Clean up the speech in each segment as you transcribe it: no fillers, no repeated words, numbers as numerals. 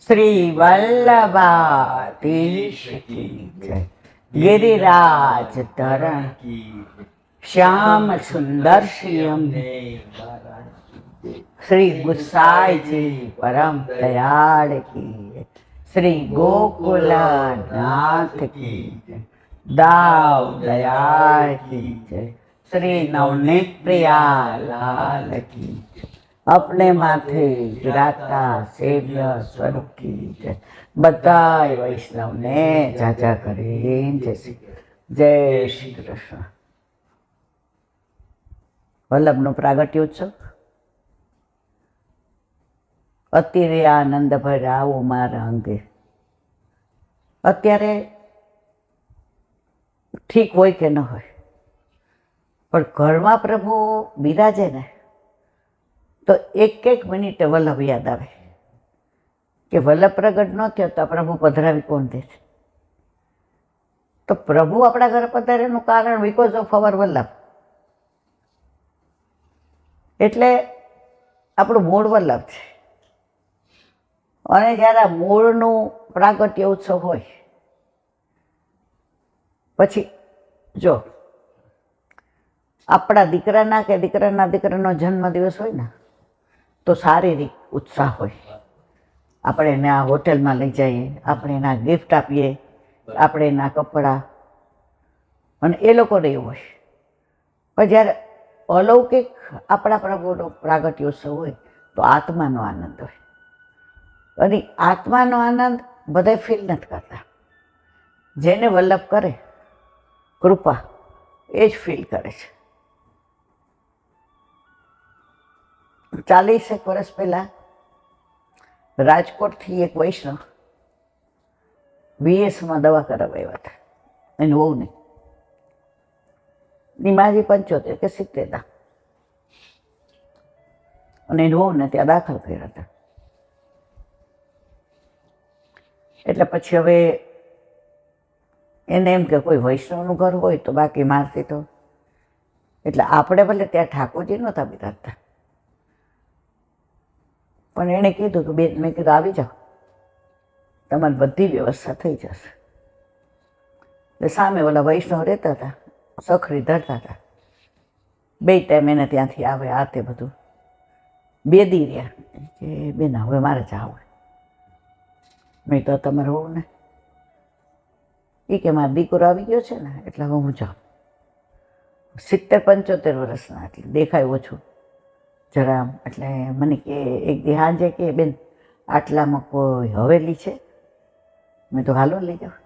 શ્રી વલ્લભાધીશ કી જય. गिरिराज धरण श्याम सुंदर श्याम श्री गुसाई जी परम दयाल की श्री गोकुल नाथ की दाव दयाल की जय. श्री नवनीत प्रिया लाल की अपने माथे गिराता सेव्य स्वरूप की जय. बधाय वैष्णव ने जाजा करे जय श्री कृष्ण. વલ્લભનો પ્રાગટ્યોત્સવ. અત્યારે આનંદ ભરાવો મારા અંગે. અત્યારે ઠીક હોય કે ન હોય, પણ ઘરમાં પ્રભુ બિરાજે ને તો એક એક મિનિટે વલ્લભ યાદ આવે કે વલ્લભ પ્રગટ ન થયો તો પ્રભુ પધરાવી કોણ દે છે. તો પ્રભુ આપણા ઘરે પધારેનું કારણ બિકોઝ ઓફ અવર વલ્લભ. એટલે આપણું મૂળ વલ્લભ છે. અને જ્યારે આ મૂળનું પ્રાગટ્ય ઉત્સવ હોય પછી જો આપણા દીકરાના કે દીકરાનો જન્મદિવસ હોય ને તો શારીરિક ઉત્સાહ હોય. આપણે એને આ હોટલમાં લઈ જઈએ, આપણે એના ગિફ્ટ આપીએ, આપણે એના કપડાં, અને એ લોકોને એવું હોય. પણ જ્યારે અલૌકિક આપણા પ્રભુનો પ્રાગટ્યોત્સવ હોય તો આત્માનો આનંદ હોય. અને આત્માનો આનંદ બધા ફીલ નથી કરતા. જેને વલ્લભ કરે કૃપા એ જ ફીલ કરે છે. 40 વર્ષ પહેલાં રાજકોટથી એક વૈષ્ણવ VSમાં દવા કરાવવા આવ્યા હતા. એની વહુને નિમાજી 75 કે 70 અને એની વહુને ત્યાં દાખલ કર્યા હતા. એટલે પછી હવે એને એમ કે કોઈ વૈષ્ણવનું ઘર હોય તો બાકી મારતી તો. એટલે આપણે ભલે ત્યાં ઠાકોરજી નહોતા બિરાજતા, પણ એણે કીધું કે બેન, મેં કીધું આવી જાઓ, તમારી બધી વ્યવસ્થા થઈ જશે. એટલે સામે ઓલા વૈષ્ણવ રહેતા હતા, સખરી ધરતા હતા. 2 ટાઈમ એને ત્યાંથી આવે આ તે બધું. 2 દી રહ્યા કે બેન હવે મારે જાવું. મેં તો તમારે હોવું ને એ કે મારો દીકરો આવી ગયો છે ને એટલે હવે હું જાઉં. 70-75 વર્ષના, એટલે દેખાય ઓછું જરા. એટલે મને કે એક દી સાંજે કે બેન આટલામાં કોઈ હવેલી છે? મેં તો હાલો લઈ જાઉં.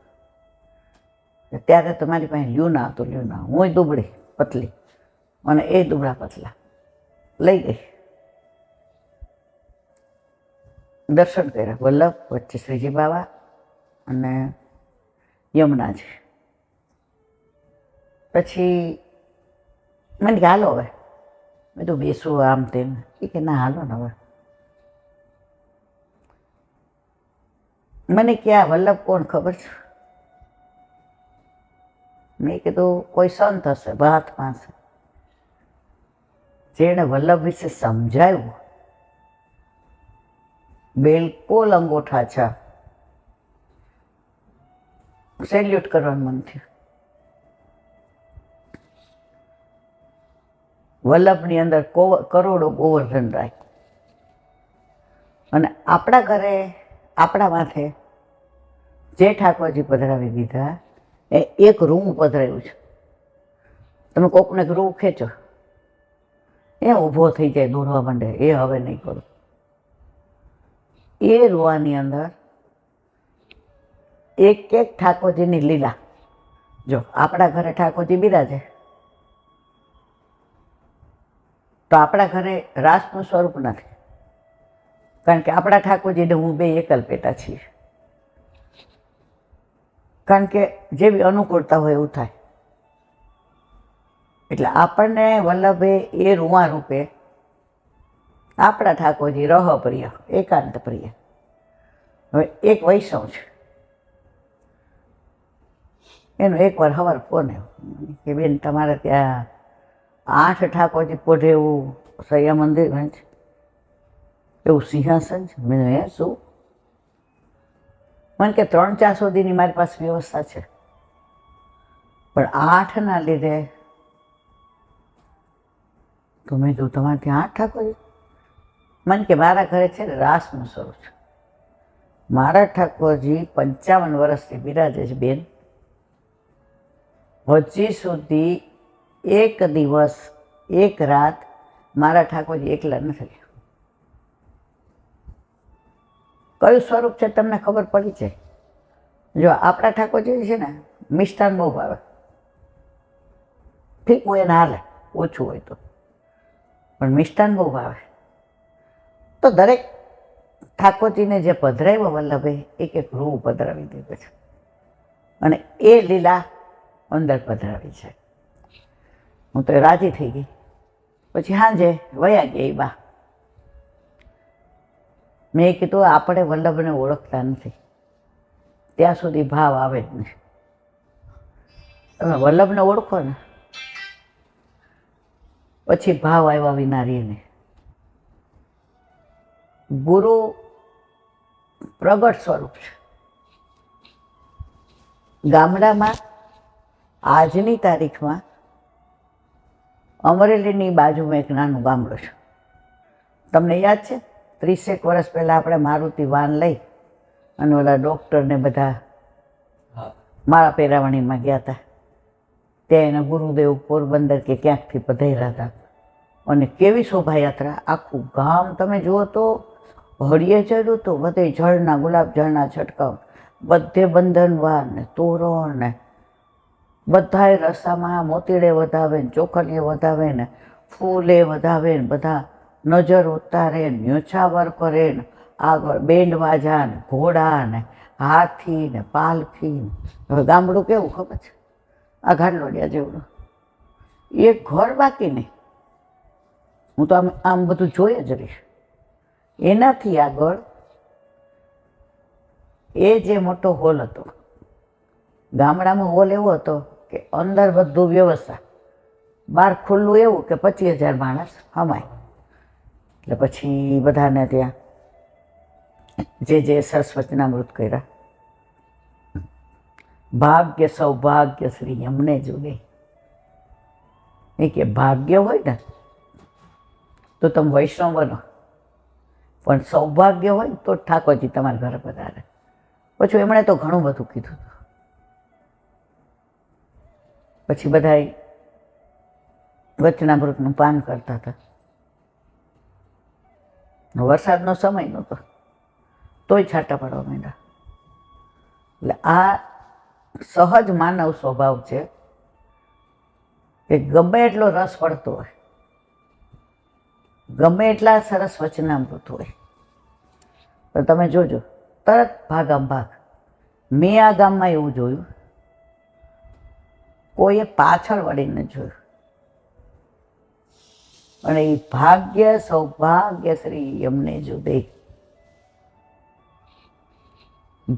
ત્યારે તો મારી પાસે લ્યુના હતો. લ્યુના, હું દુબળી પતલી અને એ દુબળા પતલા. લઈ ગઈ, દર્શન કર્યા વલ્લભ, વચ્ચે શ્રીજી બાવા અને યમુનાજી. પછી મને કે હાલો હવે. મેં તો બેસું આમ તેમ. એ કે ના હાલો ને હવે. મને કે આ વલ્લભ કોણ ખબર છે? મેં કીધું કોઈ સંત હશે, મહાત્મા હશે, જેણે વલ્લભ વિશે સમજાવ્યું. બિલકુલ અંગૂઠા છા. સેલ્યુટ કરવાનું મન થયું. વલ્લભની અંદર કરોડો ગોવર્ધન રાય. અને આપણા ઘરે આપણા માથે જે ઠાકોરજી પધરાવી દીધા એ એક રૂમ પધરાયું છે. તમે કોકને રૂમ ખેંચો એ ઊભો થઈ જાય, દોડવા માંડે. એ હવે નહીં કરું. એ રૂવાની અંદર એક એક ઠાકોરજીની લીલા. જો આપણા ઘરે ઠાકોરજી બિરાજે તો આપણા ઘરે રાસનું સ્વરૂપ નથી, કારણ કે આપણા ઠાકોરજીને હું બે એકલ પેટા છીએ. કારણ કે જેવી અનુકૂળતા હોય એવું થાય. એટલે આપણને વલ્લભે એ રૂવા રૂપે આપણા ઠાકોરજી રહ પ્રિય, એકાંત પ્રિય. હવે એક વૈષ્ણવ છે, એનો એકવાર સવાર ફોન આવ્યો કે બેન તમારે ત્યાં 8 ઠાકોરજી પોઢે એવું સૈયા મંદિર છે, એવું સિંહાસન છે. મેં હે શું? મને કે 3-4 સુધીની મારી પાસે વ્યવસ્થા છે, પણ 8ના લીધે તો મેં કીધું તમારે ત્યાં 8 ઠાકોરજી? મને કે મારા ઘરે છે ને રાસનું શરૂ છે. મારા ઠાકોરજી 55 વર્ષથી બિરાજે છે બેન. હજી સુધી એક દિવસ એક રાત મારા ઠાકોરજી એકલા નથી. કયું સ્વરૂપ છે તમને ખબર પડી જાય. જો આપણા ઠાકોરજી છે ને મિષ્ટાન બહુ ભાવે, ઠીક હોય એને હાલે, ઓછું હોય તો, પણ મિષ્ટાન બહુ ભાવે. તો દરેક ઠાકોરજીને જે પધરાવ્યો વલ્લભે એક એક રૂ પધરાવી દીધો છે, અને એ લીલા અંદર પધરાવી છે. હું તો રાજી થઈ ગઈ. પછી સાંજે વયા ગયા બા. મેં કીધું આપણે વલ્લભને ઓળખતા નથી ત્યાં સુધી ભાવ આવે જ નહીં. તમે વલ્લભને ઓળખો ને પછી ભાવ આવ્યા વિના રહે નહીં. ગુરુ પ્રગટ સ્વરૂપ છે. ગામડામાં આજની તારીખમાં અમરેલીની બાજુમાં એક નાનું ગામડું છે. તમને યાદ છે 30 વર્ષ પહેલાં આપણે મારુતિ વાન લઈ અને ઓલા ડૉક્ટરને બધા માળા પહેરાવણીમાં ગયા હતા. ત્યાં એના ગુરુદેવ પોરબંદર કે ક્યાંકથી પધાર્યા હતા, અને કેવી શોભાયાત્રા. આખું ગામ તમે જુઓ તો હળીએ ચડ્યું તો બધે જળના, ગુલાબ જળના છંટકાવ, બધે બંધનવાર ને તોરણ ને બધાય રસ્તામાં મોતીડે વધાવે ને ચોખલીએ વધાવે ને ફૂલે વધાવે ને બધા નજર ઉતારે ને ન્યોછાવર કરે ને આગળ બેન્ડ વાજા ને ઘોડા ને હાથી ને પાલખી ને. હવે ગામડું કેવું ખબર છે? આ ઘાટલોડિયા જેવડું, એક ઘર બાકી નહીં. હું તો આમ બધું જોઈ જ રહીશ. એનાથી આગળ એ જે મોટો હોલ હતો, ગામડામાં હોલ એવો હતો કે અંદર બધું વ્યવસ્થા, બહાર ખુલ્લું એવું કે 25,000 માણસ હમાય. એટલે પછી બધાને ત્યાં જે સરસ્વતીનામૃત કર્યા. ભાગ્ય સૌભાગ્ય શ્રી અમને જોડે. એ કે ભાગ્ય હોય ને તો તમે વૈષ્ણવ બનો, પણ સૌભાગ્ય હોય તો ઠાકોરજી તમારા ઘરે પધારે. પછી એમણે તો ઘણું બધું કીધું. પછી બધા વચનામૃતનું પાન કરતા હતા. વરસાદનો સમય નહોતો તોય છાંટા પડવા માંડ્યા. એટલે આ સહજ માનવ સ્વભાવ છે કે ગમે એટલો રસ પડતો હોય, ગમે એટલા સરસ વચનામૃત હોય, પણ તમે જોજો તરત ભાગામ ભાગ. મેં આ ગામમાં એવું જોયું, કોઈએ પાછળ વળીને જોયું, અને એ ભાગ્ય સૌભાગ્ય શ્રી અમને જો દે.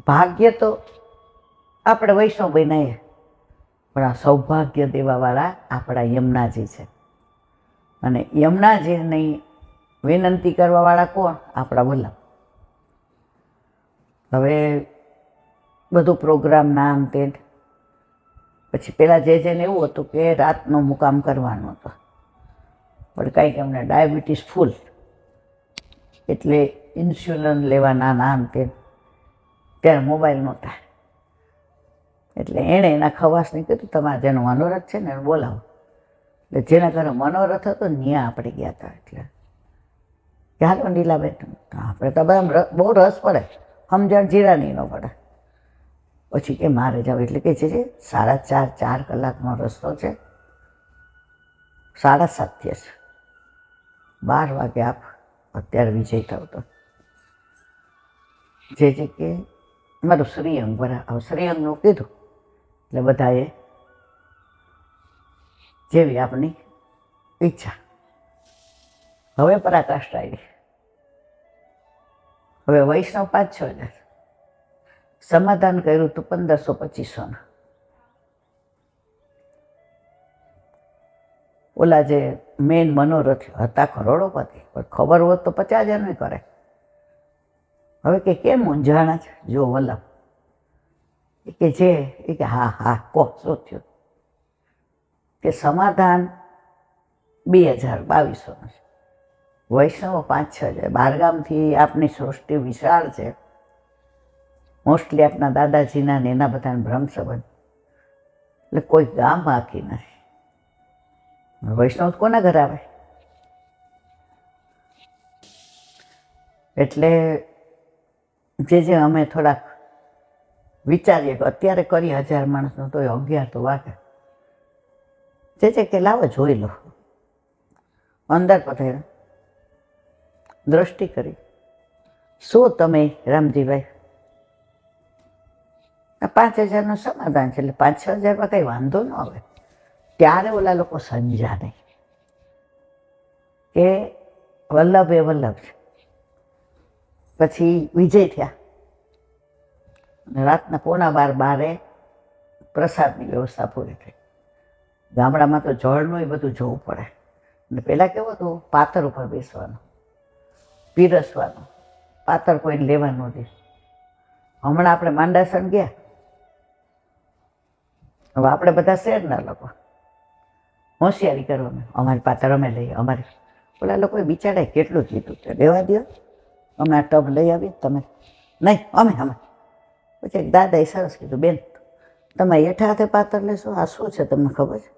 ભાગ્ય તો આપણે વૈષ્ણવ બન્યા, પણ આ સૌભાગ્ય દેવાવાળા આપણા યમુનાજી છે. અને યમુનાજીની વિનંતી કરવાવાળા કોણ? આપણા વલ્લભ. હવે બધું પ્રોગ્રામ નામ તે પછી પહેલાં જેને એવું હતું કે રાતનો મુકામ કરવાનો હતો, પણ કાંઈક એમને ડાયાબિટીસ ફૂલ, એટલે ઇન્સ્યુલિન લેવાના નામ તે. ત્યારે મોબાઈલ નહોતા, એટલે એણે એના ખવાસને કીધું તમારે જેનો મનોરથ છે ને એને બોલાવો. એટલે જેના ઘરે મનોરથ હતો ત્યાં આપણે ગયા હતા. એટલે કે હાલો નીલાબેન, આપણે તો બધા બહુ રસ પડે, સમજણ જીરાની ન પડે. પછી કે મારે જાવ, એટલે કે છે 4.5 કલાકનો રસ્તો છે, 7:30 થયા છે, 12 વાગે આપ અત્યારે વિજય થાવ તો. જે કે મારું શ્રીઅંગ બરાબર, શ્રીઅંગનું કીધું એટલે બધાએ જેવી આપણી ઈચ્છા. હવે પરાકાષ્ઠા આવી. હવે વૈષ્ણવ 5-6 હજાર, સમાધાન કર્યું હતું 1500-2500. ઓલા જે મેન મનોરથ હતા કરોડોપતિ, પણ ખબર હોત તો 50,000 કરે. હવે કે કેમ મૂંઝાણા છે? જો વલ્લભ કે હા હા કહો શું થયું? કે સમાધાન 2022નું છે, વૈષ્ણવ 5-6 હજાર. બહારગામથી આપની સૃષ્ટિ વિશાળ છે. મોસ્ટલી આપના દાદાજીના ને એના બધાના ભ્રમ સંબંધ, એટલે કોઈ ગામ બાકી નથી. વૈષ્ણવ કોના ઘરે આવે? એટલે જે અમે થોડાક વિચારીએ કે અત્યારે કરી 1000 માણસનું તો 11 તો વાગે. જે કે લાવો જોઈ લો. અંદર પધાર્યા, દ્રષ્ટિ કરી. શું તમે રામજીભાઈ? 5000નું સમાધાન છે, એટલે 5-6 હજારમાં કંઈ વાંધો ન આવે. ત્યારે ઓલા લોકો સમજ્યા નહીં કે વલ્લભ એ વલ્લભ છે. પછી વિજય થયા અને રાતના 11:15 પ્રસાદની વ્યવસ્થા પૂરી થઈ. ગામડામાં તો જળનું એ બધું જોવું પડે. અને પહેલાં કેવું હતું, પાતર ઉપર બેસવાનું, પીરસવાનું, પાતર કોઈને લેવા ન દે. હમણાં આપણે માંડાસણ ગયા, હવે આપણે બધા શહેરના લોકો હોશિયારી કરવાનું, અમારી પાતર અમે લઈએ, અમારી. ઓલા લોકોએ બિચારાએ કેટલું કીધું છે, રહેવા દો, અમે આ ટબ લઈ આવીએ, તમે નહીં, અમે. પછી દાદાએ સરસ કીધું, બેન તમે એઠા હાથે પાતર લેશો? આ શું છે તમને ખબર છે?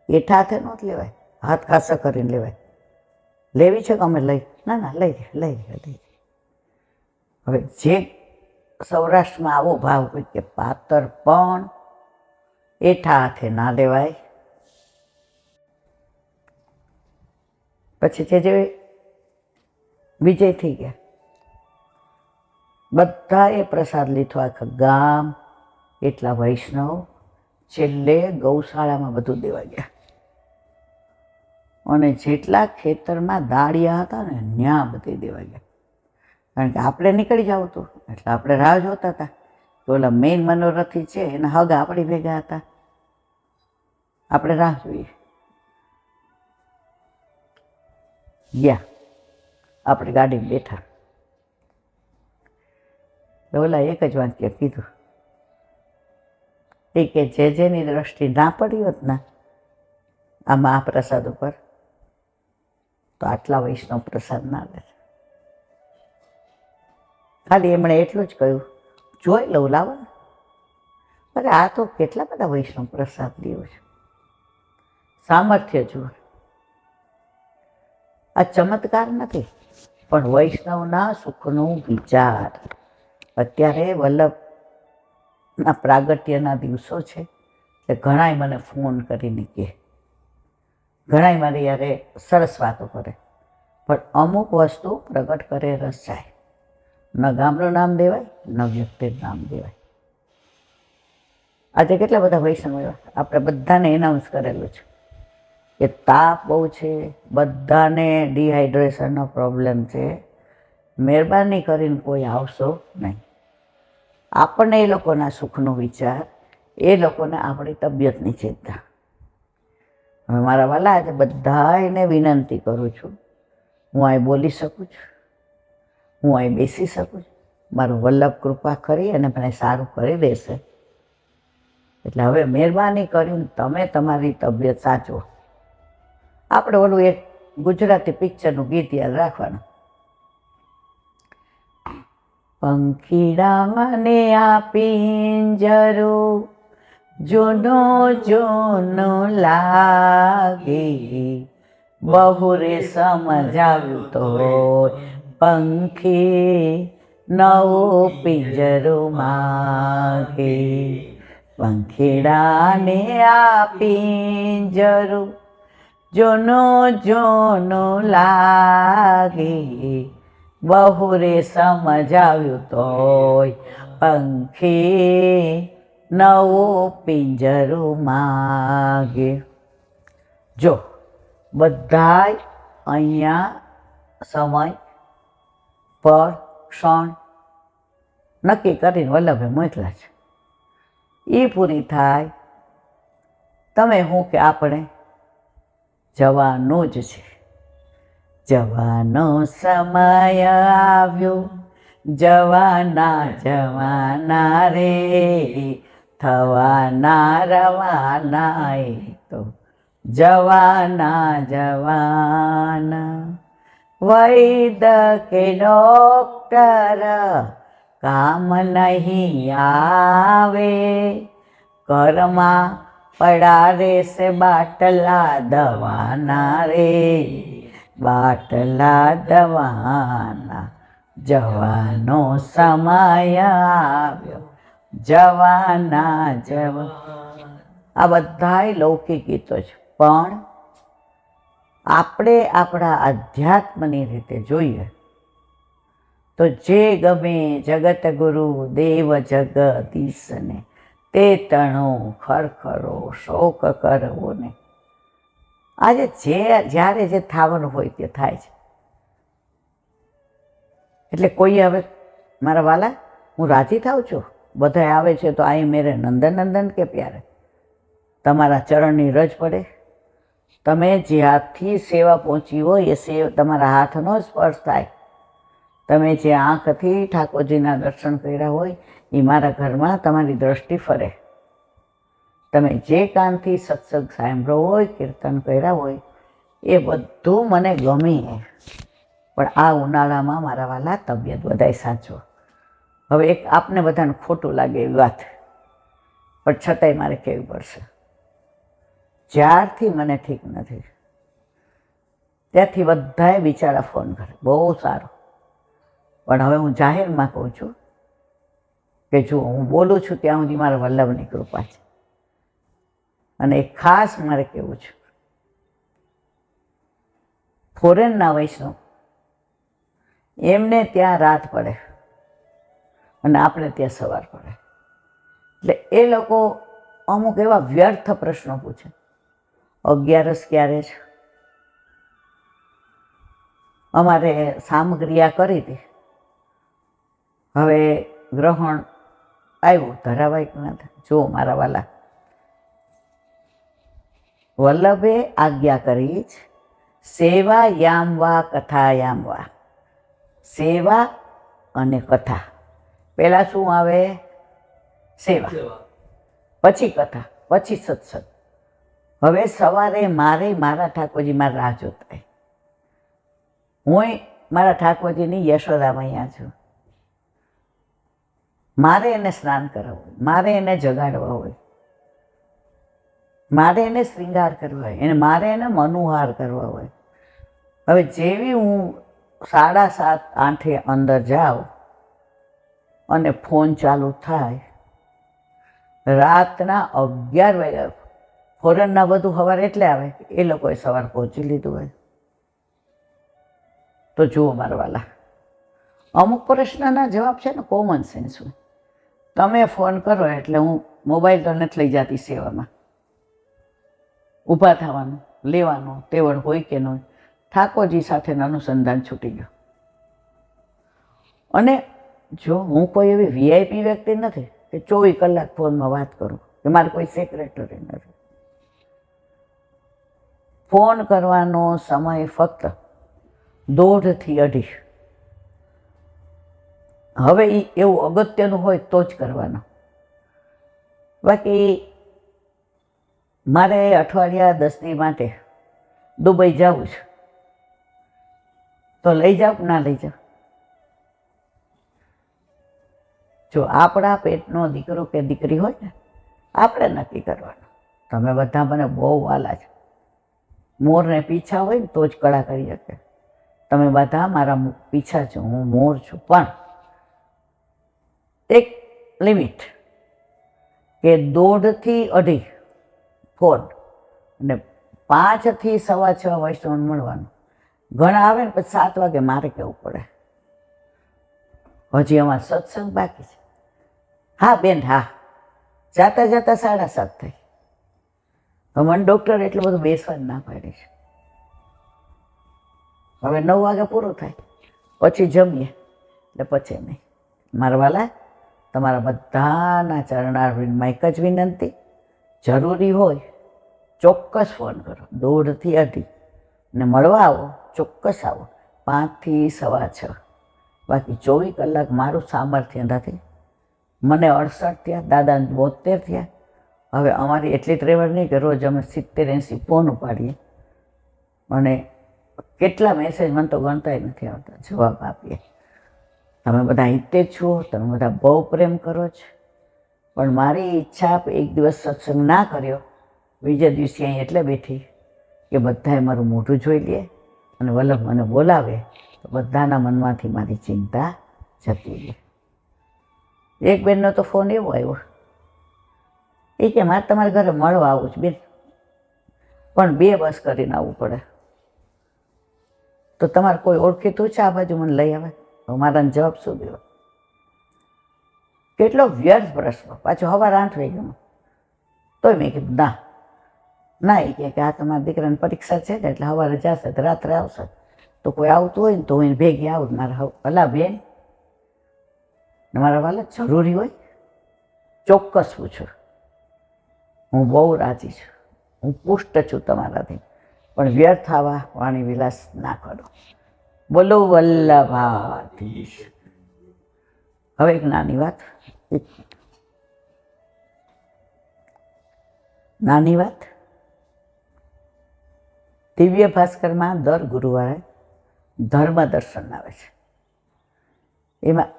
એઠા હાથે ન જ લેવાય, હાથ ખાસા કરીને લેવાય. લેવી છે કે અમે લઈ? ના લઈ. હવે જે સૌરાષ્ટ્રમાં આવો ભાવ હોય કે પાતર પણ એઠા હાથે ના લેવાય. પછી જે વિજય થઈ ગયા, બધાએ પ્રસાદ લીધો, આખા ગામ, એટલા વૈષ્ણવ. છેલ્લે ગૌશાળામાં બધું દેવા ગયા. અને જેટલા ખેતરમાં દાળિયા હતા ને ત્યાં બધી દેવા ગયા. કારણ કે આપણે નીકળી જાવ તો, એટલે આપણે રાહ જોતા હતા કે ઓલા મેઇન મનોરથી છે એના હગા આપણી ભેગા હતા, આપણે રાહ જોઈએ. ગયા, આપણે ગાડીમાં બેઠા. ઓલા એક જ વાક્ય કીધું, એ કે જેની દ્રષ્ટિ ના પડી હોત ને આમાં આ પ્રસાદ ઉપર, તો આટલા વૈષ્ણવ પ્રસાદ ના લે. ખાલી એમણે એટલું જ કહ્યું, જોઈ લઉં, લાવો ને. અરે આ તો કેટલા બધા વૈષ્ણવ પ્રસાદ લ્યો છે, સામર્થ્ય જુઓ. આ ચમત્કાર નથી, પણ વૈષ્ણવના સુખનો વિચાર. અત્યારે વલ્લભના પ્રાગટ્યના દિવસો છે, એટલે ઘણાય મને ફોન કરીને કહે, ઘણાય મારી યારે સરસ વાતો કરે, પણ અમુક વસ્તુ પ્રગટ કરે રસ જાય. ન ગામનું નામ દેવાય, ન વ્યક્તિનું નામ દેવાય. આજે કેટલા બધા વૈષ્ણવ એવા, આપણે બધાને એનાઉન્સ કરેલું છે કે તાપ બહુ છે, બધાને ડિહાઇડ્રેશનનો પ્રોબ્લેમ છે, મહેરબાની કરીને કોઈ આવશો નહીં. આપણને એ લોકોના સુખનો વિચાર, એ લોકોને આપણી તબિયતની ચિંતા. હવે મારા વાલા, આજે બધાને વિનંતી કરું છું, હું અહીં બોલી શકું છું, હું અહીં બેસી શકું છું, મારું વલ્લભ કૃપા કરી અને મને સારું કરી દેશે. એટલે હવે મહેરબાની કરીને તમે તમારી તબિયત સાચવો. આપણે ઓલું એક ગુજરાતી પિક્ચરનું ગીત યાદ રાખવાનું, પંખીડા મને આ પિંજરો જૂનો જૂનો લાગે, બહુ રે સમજાવ્યું તો પંખી નવો પિંજરો માગે. પંખીડાને આ પિંજરો જૂનો જૂનો લાગે, બહુ રે સમજાવ્યું તોય પંખી નવો પિંજરો માગે. જો બધાય અહીંયા સમય પર ક્ષણ નક્કી કરીને વલ્લભે મોકલા છે, એ પૂરી થાય તમે હું કે આપણે જવાનું જ છે. જવાનો સમય આવ્યો, જવાના જવાના રે, થવાના રવાના એ તો જવાના જવાના. વૈદ કે ડોક્ટર કામ નહીં આવે, ઘરમાં પડા રહેશે બાટલા દવાના રે, બાટલા દવાના. જવાનો સમય આવ્યો, જવાના જવાના. આ બધાય લૌકિક ગીતો છે, પણ આપણે આપણા અધ્યાત્મની રીતે જોઈએ તો જે ગમે જગત ગુરુ દેવ જગદીશને, તે તણો ખરખરો શોક કરવો ને. આજે જ્યારે જે થવાનું હોય તે થાય છે. એટલે કોઈ હવે મારા વાલા હું રાજી થાઉં છું, બધા આવે છે તો આઈ મેરે નંદન નંદન કે પ્યારે. તમારા ચરણની રજ પડે, તમે જે હાથથી સેવા પહોંચી હોય એ તમારા હાથનો સ્પર્શ થાય. તમે જે આંખથી ઠાકોરજીના દર્શન કર્યા હોય એ મારા ઘરમાં તમારી દ્રષ્ટિ ફરે. તમે જે કાનથી સત્સંગ સાંભળ્યો હોય, કીર્તન કર્યા હોય, એ બધું મને ગમે. પણ આ ઉનાળામાં મારા વાલા તબિયત બધાય સાચો. હવે એક આપને બધાને ખોટું લાગે એવી વાત, પણ છતાંય મારે કહેવું પડશે. જ્યારથી મને ઠીક નથી ત્યારથી બધાએ બિચારા ફોન કરે, બહુ સારું. પણ હવે હું જાહેરમાં કહું છું કે જો હું બોલું છું ત્યાં સુધી મારા વલ્લભની કૃપા છે. અને એક ખાસ મારે કહેવું છે, ફોરેનના વૈષ્ણવ એમને ત્યાં રાત પડે અને આપણે ત્યાં સવાર પડે. એટલે એ લોકો અમુક એવા વ્યર્થ પ્રશ્નો પૂછે. 11 ક્યારે છે? અમારે સામગ્રી કરી હતી, હવે ગ્રહણ આવ્યું, ધરાવાય કે ના થાય. જો મારા વાલા, વલ્લભે આજ્ઞા કરી જ સેવા યામ વા કથા યામ વા. સેવા અને કથા. પહેલાં શું આવે? સેવા, પછી કથા, પછી સત્સંગ. હવે સવારે મારા ઠાકોરજી મારા રાહ જોતા. હું મારા ઠાકોરજીની યશોદા મૈયા છું. મારે એને સ્નાન કરાવવું, મારે એને જગાડવા હોય, મારે એને શ્રૃંગાર કરવા હોય, મારે એને મનુહાર કરવા હોય. હવે જેવી હું 7:30-8 અંદર જાઉં અને ફોન ચાલુ થાય, રાતના 11 વાગ્યા. ફોરેનના બધું સવારે એટલે આવે કે એ લોકોએ સવાર પહોંચી લીધું હોય. તો જુઓ મારા વાલા, અમુક પ્રશ્નના જવાબ છે ને કોમન સેન્સ હોય. તમે ફોન કરો એટલે હું મોબાઈલ તો નથી લઈ જતી સેવામાં. ઊભા થવાનું, લેવાનું તેવડ હોય કે ન હોય, ઠાકોરજી સાથેનું અનુસંધાન છૂટી ગયું. અને જો હું કોઈ એવી વીઆઈપી વ્યક્તિ નથી કે 24 કલાક ફોનમાં વાત કરું, કે મારે કોઈ સેક્રેટરી નથી. ફોન કરવાનો સમય ફક્ત 1.5 થી 2.5. હવે એ એવું અગત્યનું હોય તો જ કરવાનો. બાકી મારે અઠવાડિયા 10 દી માટે દુબઈ જવું છે, તો લઈ જાઓ કે ના લઈ જાઓ? જો આપણા પેટનો દીકરો કે દીકરી હોય ને, આપણે નક્કી કરવાનું. તમે બધા મને બહુ વાલા છે. મોરને પીછા હોય ને તો જ કળા કરી શકે. તમે બધા મારા પીછા છો, હું મોર છું. પણ એક લિમિટ કે 1.5 થી 2.5 ફોન અને 5 થી 6:15 વૈષ્ણવ મળવાનું. ઘણા આવે ને પછી 7 વાગે મારે કહેવું પડે, હજી અમારે સત્સંગ બાકી છે. હા બેન, હા, જાતા 7:30 થઈ. મને ડૉક્ટર એટલું બધું બેસવાનું ના પાડે છે. હવે 9 વાગે પૂરું થાય પછી જમીએ, એટલે પછી નહીં. મારા વાલા, તમારા બધાના ચરણારવિંદમાં એક જ વિનંતી, જરૂરી હોય ચોક્કસ ફોન કરો 1.5 થી 2.5, ને મળવા આવો, ચોક્કસ આવો 5 થી 6:15. બાકી 24 કલાક મારું સામર્થ્ય નથી. મને 68 થયા, દાદાને 72 થયા. હવે અમારી એટલી ત્રેવડ નહીં કે રોજ અમે 70-80 ફોન ઉપાડીએ અને કેટલા મેસેજ મને તો ગણતાય નથી આવતા, જવાબ આપીએ. તમે બધા હિતે જ છો, તમે બધા બહુ પ્રેમ કરો છો, પણ મારી ઈચ્છા એક દિવસ સત્સંગ ના કર્યો, બીજા દિવસે અહીં એટલે બેઠી કે બધાએ મારું મોઢું જોઈ લે અને વલ્લભ મને બોલાવે તો બધાના મનમાંથી મારી ચિંતા જતી રહે. એક બેનનો તો ફોન એવો આવ્યો, એ કે મારે તમારા ઘરે મળવા આવું છે બેન, પણ 2 બસ કરીને આવવું પડે. તો તમારે કોઈ ઓળખીતું છે આ બાજુ મને લઈ આવે? મારાને જવાબ શું દેવો? કેટલો વ્યર્થ પ્રશ્ન. પાછું સવારે 8 વાગ્યામાં. તોય મેં કીધું ના એ કે આ તમારા દીકરાની પરીક્ષા છે ને એટલે સવારે જશે તો રાત્રે આવશે. તો કોઈ આવતું હોય ને તો હું એને ભેગી આવું. મારા ભલા બેન મારા વાલા જરૂરી હોય ચોક્કસ પૂછું. હું બહુ રાજી છું, હું પુષ્ટ છું તમારાથી, પણ વ્યર્થ આવા વાણી વિલાસ ના કરો. બોલો વલ્લભાધીશ. હવે એક નાની વાત દિવ્ય ભાસ્કરમાં દર ગુરુવારે ધર્મ દર્શન આવે છે. એમાં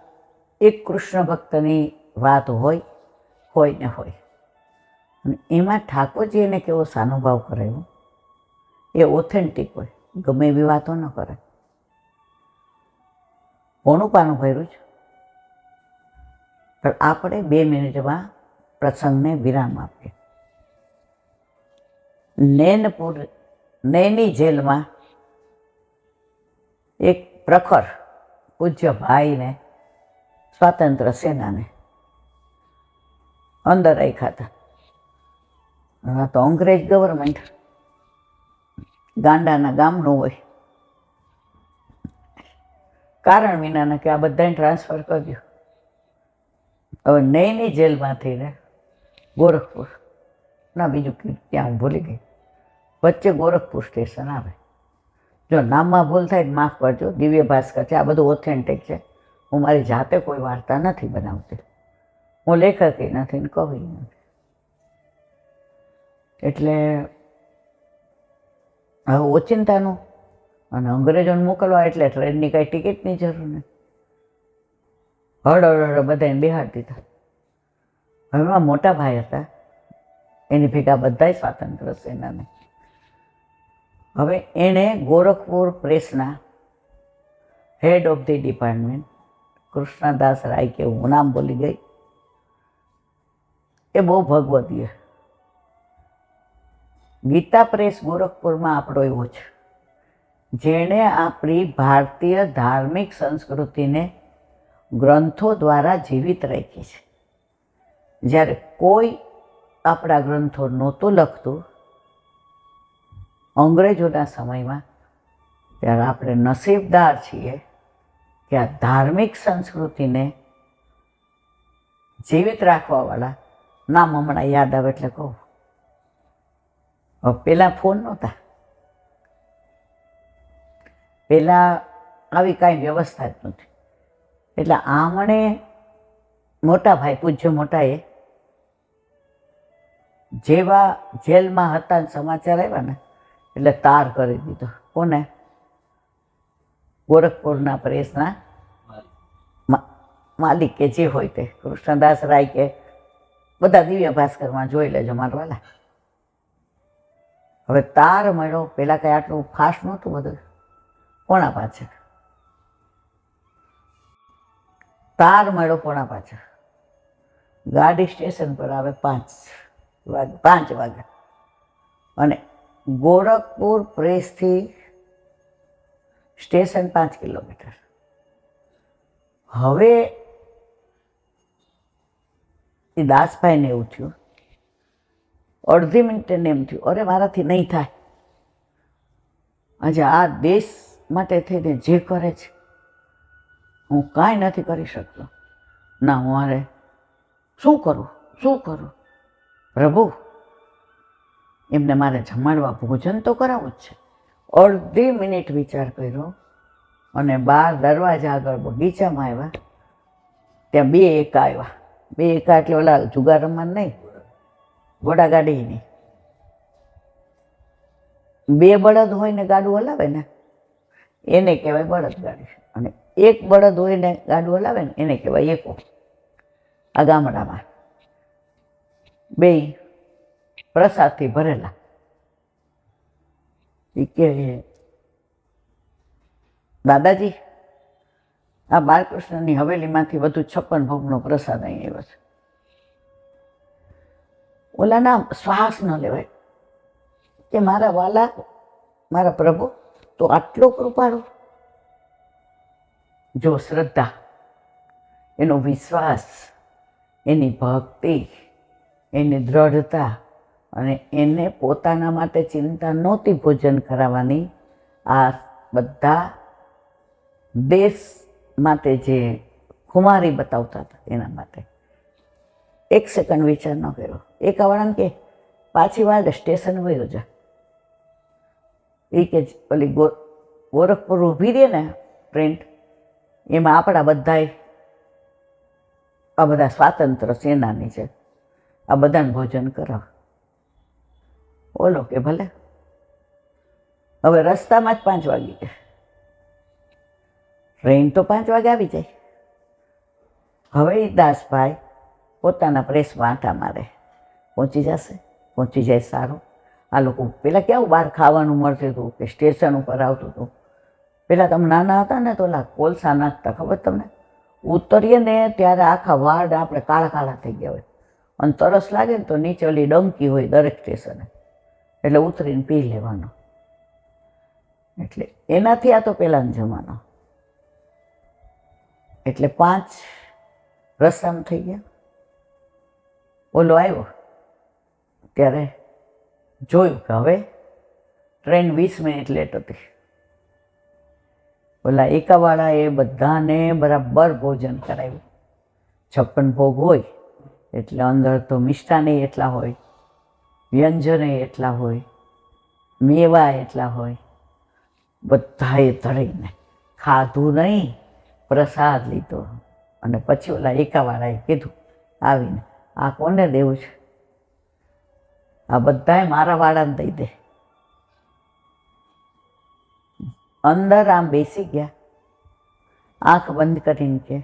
એક કૃષ્ણ ભક્તની વાત હોય ને હોય અને એમાં ઠાકોરજી એને કેવો સાનુભાવ કરાયો એ ઓથેન્ટિક હોય, ગમે એવી વાતો ન કરે. ઓનું પાનું ભર્યું છે, પણ આપણે 2 મિનિટમાં પ્રસંગને વિરામ આપીએ. નૈની જેલમાં એક પ્રખર પૂજ્ય ભાઈને સ્વાતંત્ર્ય સેનાને અંદર રાખ્યા હતા. તો અંગ્રેજ ગવર્મેન્ટ ગાંડાના ગામનું હોય, કારણ વિનાના કે આ બધાને ટ્રાન્સફર કર્યું. હવે નૈની જેલમાંથી ને ગોરખપુર ના બીજું ત્યાં હું ભૂલી ગઈ, વચ્ચે ગોરખપુર સ્ટેશન આવે. જો નામમાં ભૂલ થાય માફ કરજો, દિવ્ય ભાસ્કર છે, આ બધું ઓથેન્ટિક છે. હું મારી જાતે કોઈ વાર્તા નથી બનાવતી, હું લેખક નથી ને કવિ નથી. એટલે હવે ઓચિંતાનું અને અંગ્રેજોને મોકલવા એટલે ટ્રેનની કાંઈ ટિકિટની જરૂર નહીં. હળ બધાને બેહાડી દીધા. હવે એમાં મોટા ભાઈ હતા, એની ભેગા બધાય સ્વાતંત્ર્ય સેનાને. હવે એણે ગોરખપુર પ્રેસના head of the department Krishnadas Rai કે હું નામ બોલી ગઈ, એ બહુ ભગવદીય. ગીતા પ્રેસ ગોરખપુરમાં આપણો એવો છે, જેણે આપણી ભારતીય ધાર્મિક સંસ્કૃતિને ગ્રંથો દ્વારા જીવિત રાખી છે. જ્યારે કોઈ આપણા ગ્રંથો નહોતું લખતું અંગ્રેજોના સમયમાં, ત્યારે આપણે નસીબદાર છીએ કે આ ધાર્મિક સંસ્કૃતિને જીવિત રાખવાવાળા નામ હમણાં યાદ આવે એટલે કહું. પહેલાં ફોન નહોતા, પહેલાં આવી કાંઈ વ્યવસ્થા જ નથી. એટલે આમણે મોટા ભાઈ પૂજ્ય મોટાએ જેવા જેલમાં હતા ને સમાચાર આવ્યા ને એટલે તાર કરી દીધો. કોને? ગોરખપુરના પ્રેસના માલિક કે જે હોય તે કૃષ્ણદાસ રાય કે બધા દિવ્ય ભાસ્કરમાં જોઈ લેજો મારા વાલા. હવે તાર મળ્યો, પહેલાં કંઈ આટલું ફાસ્ટ નહોતું બધું. પોણા પાછળ તાર મળ્યો, પોણા પાછળ ગાડી સ્ટેશન પર આવે 5 વાગે અને ગોરખપુર પ્રેસથી સ્ટેશન 5 કિલોમીટર. હવે એ દાસભાઈને એવું થયું, અડધી મિનિટે એમ થયું, અરે મારાથી નહીં થાય. આજે આ દેશ માટે થઈને જે કરે છે હું કાંઈ નથી કરી શકતો. ના હું મારે શું કરું પ્રભુ, એમને મારે જમાડવા ભોજન તો કરાવવું જ છે. અડધી મિનિટ વિચાર કર્યો અને બહાર દરવાજા આગળ બગીચામાં આવ્યા, ત્યાં 2 એકા આવ્યા. બે એકા એટલે ઓલા જુગાર રમવા નહીં, ઘોડાગાડી નહીં. બે બળદ હોય ને ગાડું હલાવે ને એને કહેવાય બળદગાડી, અને એક બળદ હોય ને ગાડું હલાવે ને એને કહેવાય એકો. આ ગામડામાં બે પ્રસાદથી ભરેલા. એ કે દાદાજી આ બાળકૃષ્ણની હવેલીમાંથી વધુ 56 ભોગનો પ્રસાદ અહીં આવ્યો છે. ઓલાના શ્વાસ ન લેવાય કે મારા વાલા, મારા પ્રભુ તો આટલો કૃપાળુ. જો શ્રદ્ધા, એનો વિશ્વાસ, એની ભક્તિ, એની દ્રઢતા, અને એને પોતાના માટે ચિંતા નહોતી ભોજન કરાવવાની. આ બધા દેશ માટે જે ખુમારી બતાવતા હતા એના માટે એક સેકન્ડ વિચાર ન કર્યો. એકાવાળાને કે પાછી વાળે સ્ટેશન વયો જા. એ કે ઓલી ગોરખપુર ઊભી રહે ને ટ્રેન, એમાં આપણા બધાય આ બધા સ્વાતંત્ર્ય સેનાની છે, આ બધાને ભોજન કરાવ. બોલો કે ભલે. હવે રસ્તામાં જ 5 વાગી ગયા. ટ્રેન તો 5 વાગે આવી જાય. હવે દાસભાઈ પોતાના પ્રેસમાં આંટા મારે, પહોંચી જશે, પહોંચી જાય સારું. આ લોકો પેલા કેવું બહાર ખાવાનું મળતું હતું કે સ્ટેશન ઉપર આવતું હતું. પેલા તમે નાના હતા ને તો ઓલા કોલસા નાખતા, ખબર તમને? ઉતરીએ ને ત્યારે આખા વાડ આપણે કાળા કાળા થઈ ગયા હોય, અને તરસ લાગે ને તો નીચે ઓલી ડંકી હોય દરેક સ્ટેશને, એટલે ઉતરીને પી લેવાનો. એટલે એનાથી આ તો પહેલાંનો જમાનો. એટલે 5 રસ્તામાં થઈ ગયા. ઓલો આવ્યો ત્યારે જોયું કે હવે ટ્રેન 20 મિનિટ લેટ હતી. ઓલા એકાવાળાએ બધાને બરાબર ભોજન કરાવ્યું. 56 ભોગ હોય એટલે અંદર તો મિષ્ટાન એટલા હોય, વ્યંજન એટલા હોય, મેવા એટલા હોય. બધાએ ધડીને ખાધું નહીં, પ્રસાદ લીધો. અને પછી ઓલા એકાવાળાએ કીધું આવીને, આ કોને દેવું છે? આ બધાએ મારા વાળાને દઈ દે. અંદર આમ બેસી ગયા, આંખ બંધ કરીને કે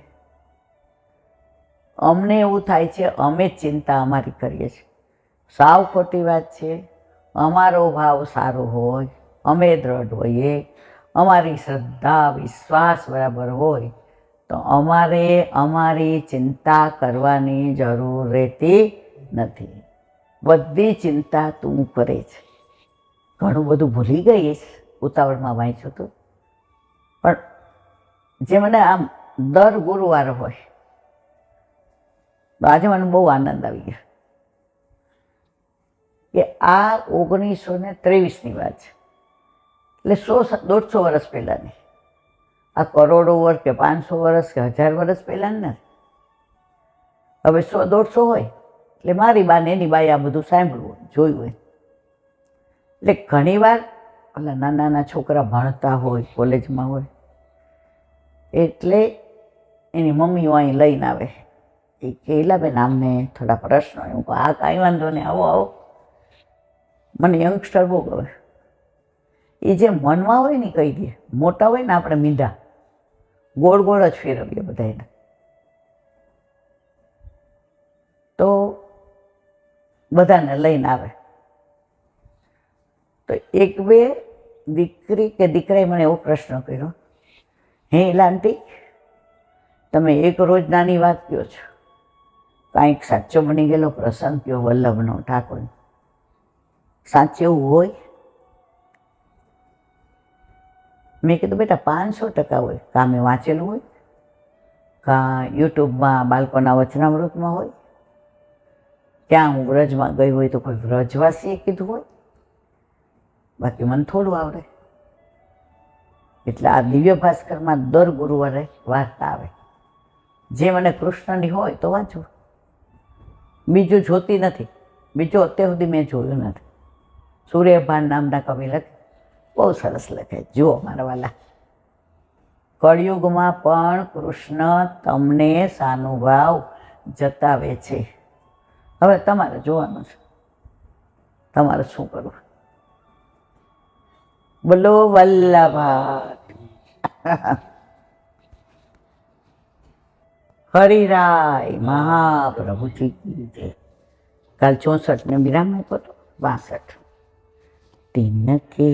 અમને એવું થાય છે અમે જ ચિંતા અમારી કરીએ છીએ. સાવ ખોટી વાત છે. અમારો ભાવ સારો હોય, અમે દ્રઢ હોઈએ, અમારી શ્રદ્ધા વિશ્વાસ બરાબર હોય તો અમારે અમારી ચિંતા કરવાની જરૂર રહેતી નથી. બધી ચિંતા તું કરે છે. ઘણું બધું ભૂલી ગઈશ, ઉતાવળમાં વાંચ્યું હતું, પણ જે મને આમ દર ગુરુવાર હોય તો આજે મને બહુ આનંદ આવી ગયો કે આ 1923ની વાત છે. એટલે 100-150 વર્ષ પહેલાંની. આ કરોડો વર્ષ કે 500 વર્ષ કે 1000 વર્ષ પહેલાંની નથી. હવે 100-150 હોય એટલે મારી બા ને એની બાએ આ બધું સાંભળવું જોયું હોય. એટલે ઘણીવાર ઓલા નાના નાના છોકરા ભણતા હોય, કોલેજમાં હોય, એટલે એની મમ્મીઓ અહીં લઈને આવે. એ કે એલાબેન આમને થોડા પ્રશ્નો. હું કહું આ કાંઈ વાંધો નહીં, આવો આવો. મને યંગસ્ટર બહુ ગમે. એ જે મનમાં હોય ને કહી દે. મોટા હોય ને આપણે મીંઢા ગોળ ગોળ જ ફેરવીએ બધાને. તો બધાને લઈને આવે. તો એક બે દીકરી કે દીકરાએ મને એવો પ્રશ્ન કર્યો, હે એલાંટી તમે એક રોજ નાની વાત કહો છો, કાંઈક સાચો બની ગયેલો પ્રસંગ કહો વલ્લભનો ઠાકોર, સાચે એવું હોય? મેં કીધું બેટા 500% હોય. કાં મેં વાંચેલું હોય, કાં યુટ્યુબમાં બાળકોના વચનામૃતમાં હોય, ક્યાં હું વ્રજમાં ગઈ હોય તો કોઈ વ્રજવાસીએ કીધું હોય, બાકી મને થોડું આવડે. એટલે આ દિવ્ય ભાસ્કરમાં દર ગુરુવારે વાર્તા આવે. જે મને કૃષ્ણની હોય તો વાંચું, બીજું જોતી નથી. બીજું અત્યાર સુધી મેં જોયું નથી. સૂર્યભાન નામના કવિ લખે, બહુ સરસ લખે. જુઓ મારા વાલા, કળિયુગમાં પણ કૃષ્ણ તમને સાનુભાવ જતાવે છે. હવે તમારે જોવાનું છે તમારે શું કરવું. બોલો વલ્લભા હરિરાય મહાપ્રભુજી કી જય. કાલ 64 ને વિરામ આપ્યો હતો 62. तिनके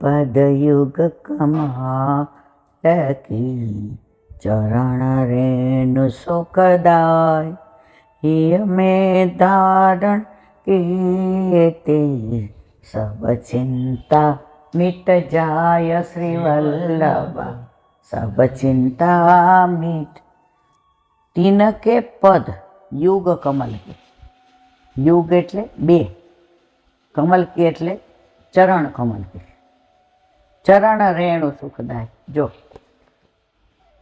पदयुग कमलकी चरण रेणु सुखदाय हिय में धारण कीते सब चिंता मिट जाय श्री वल्लभ सब चिंता मिट. तिनके पद युग कमल की. युग એટલે બે, કમલ કી એટલે ચરણ કમલ કી. ચરણ રેણુ સુખદાય. જો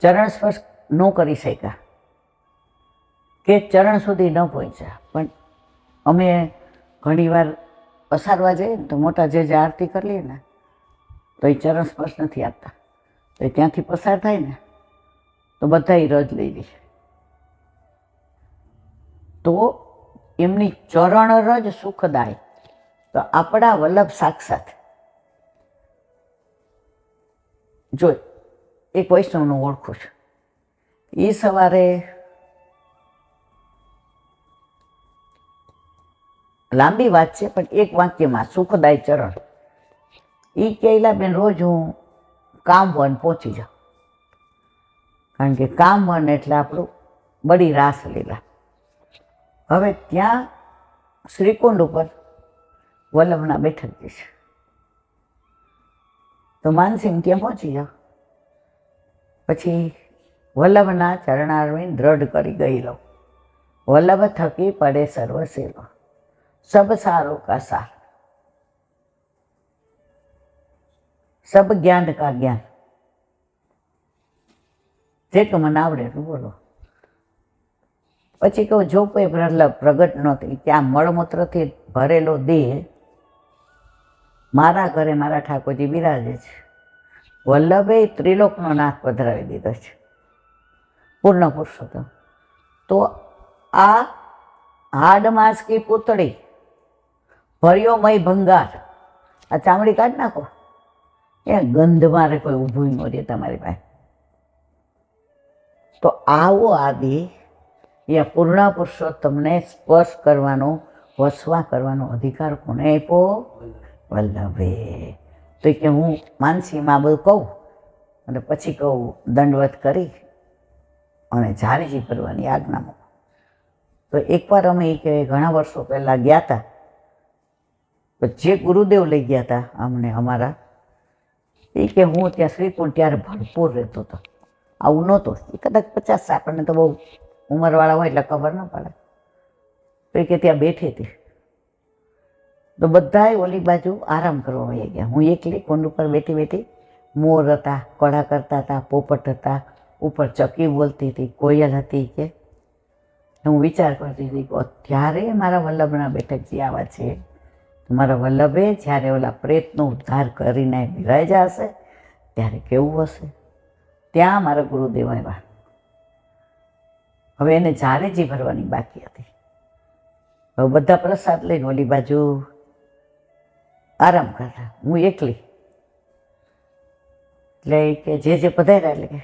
ચરણ સ્પર્શ ન કરી શક્યા કે ચરણ સુધી ન પહોંચ્યા, પણ અમે ઘણીવાર પસારવા જઈએ ને તો મોટા જે આરતી કરી લઈએ ને તો એ ચરણ સ્પર્શ નથી આપતા, તો એ ત્યાંથી પસાર થાય ને તો બધા રજ લઈ લે. તો એમની ચરણ રજ સુખદાય. તો આપણા વલ્લભ સાક્ષાત જો એક વૈષ્ણવનું ઓળખું છું. એ સવારે લાંબી વાત છે પણ એક વાક્યમાં સુખદાય ચરણ. એ કહેલા બેન રોજ હું કામવન પહોંચી જાઉં, કારણ કે કામવન એટલે આપણું બડી રાસલીલા. હવે ત્યાં શ્રીકુંડ ઉપર વલ્લભના બેઠક છે, તો માનસિંહ ત્યાં પહોંચી જાઓ. પછી વલ્લભના ચરણારવિંદ દ્રઢ કરી ગયેલો, વલ્લભ થકી પડે સર્વસેલો, સબ સારો કા સાર, સબ જ્ઞાન કા જ્ઞાન. જેટલું મને આવડે એટલું બોલો. પછી કહું જો કોઈ વલ્લભ પ્રગટ ન થઈ, ત્યાં મળમૂત્રથી ભરેલો દેહ મારા ઘરે મારા ઠાકોરજી બિરાજે છે. વલ્લભે ત્રિલોકનો નાથ પધરાવી દીધો છે, પૂર્ણ પુરુષોત્તમ. તો આ હાડ માંસ કી પૂતળી ભર્યો મય ભંગાર, આ ચામડી કાઢ નાખો, એ ગંધ મારે કોઈ ઊભું ન રહે તમારી પાસે. તો આવો આદિ એ પૂર્ણ પુરુષોત્તમને સ્પર્શ કરવાનો, વસવા કરવાનો અધિકાર કોને આપ્યો? વલ્લભે. તો કે હું માનસીમાં બધું કહું અને પછી કહું દંડવત કરી અને ઝારીજી કરવાની આજ્ઞા મૂકું. તો એકવાર અમે કે ઘણા વર્ષો પહેલાં ગયા હતા, તો જે ગુરુદેવ લઈ ગયા હતા અમને અમારા, એ કે હું ત્યાં શ્રીકુંડ ત્યારે ભરપૂર રહેતો હતો, આવું નહોતું. એ કદાચ 50, આપણને તો બહુ ઉંમરવાળા હોય એટલે ખબર ન પડે. તો એ કે ત્યાં બેઠી હતી તો બધાએ ઓલી બાજુ આરામ કરવા વહી ગયા. હું એકલી કુંડ ઉપર બેઠી બેઠી, મોર હતા, કળા કરતા હતા, પોપટ હતા, ઉપર ચકી બોલતી હતી, કોયલ હતી. કે હું વિચાર કરતી હતી કે ત્યારે મારા વલ્લભના બેઠકજી આવા છે, મારા વલ્લભે જ્યારે ઓલા પ્રેતનો ઉદ્ધાર કરીને બિરાજ્યા હશે ત્યારે કેવું હશે. ત્યાં મારા ગુરુદેવ આવ્યા. હવે એને ઝારેજી ભરવાની બાકી હતી. હવે બધા પ્રસાદ લઈને ઓલી બાજુ આરામ કરતા, હું એકલી. એટલે કે જે પધાર્યા એટલે કે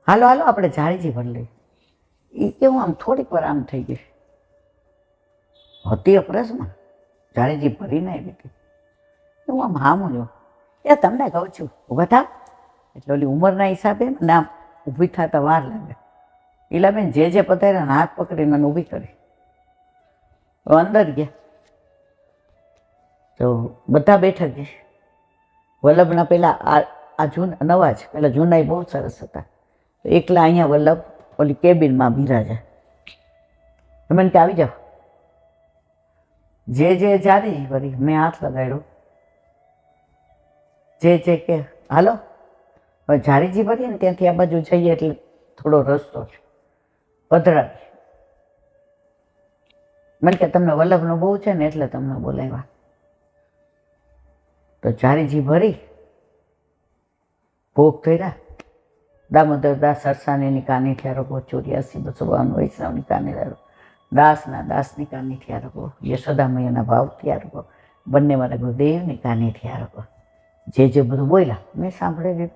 હાલો હાલો આપણે ઝારેજી ભરી લઈએ. એ કેવું આમ થોડીક વાર આમ થઈ ગઈ હતી અપરસમાં, ઝારેજી ભરીને આવી હતી. હું આમ હામું જો, એ તમને કહું છું ઊભા થાવ. એટલે ઓલી ઉંમરના હિસાબે મને આમ ઊભી થતા વાર લાગે. ઈલાબેન જે પધાર્યા હાથ પકડીને મને ઊભી કરી. અંદર ગયા તો બધા બેઠા ગયા. વલ્લભના પહેલાં આ નવા જ, પહેલાં જૂના બહુ સરસ હતા. તો એકલા અહીંયા વલ્લભ ઓલી કેબિનમાં બિરાજા. મને કે આવી જાઓ. જે જારી વળી મેં હાથ લગાડ્યો. જે કે હાલો હવે ઝારીજી ભરીએ ને ત્યાંથી આ બાજુ જઈએ એટલે થોડો રસ્તો છે, પધરાવી. મને કે તમને વલ્લભનું બહુ છે ને એટલે તમને બોલાવ્યા. તો ઝારીજી ભરી ભોગ કર્યા, દામોદર દાસ સરસાણીની કાની થયા રગો, 84 વૈષ્ણવની કાની થયા રગો, દાસના દાસની કાની થયા રગો, યશોદા મૈયાના ભાવ થયા રગો, બંને મારા ગુરુદેવની કાની થયા રગો. જે બધું બોલ્યા મેં સાંભળેલું.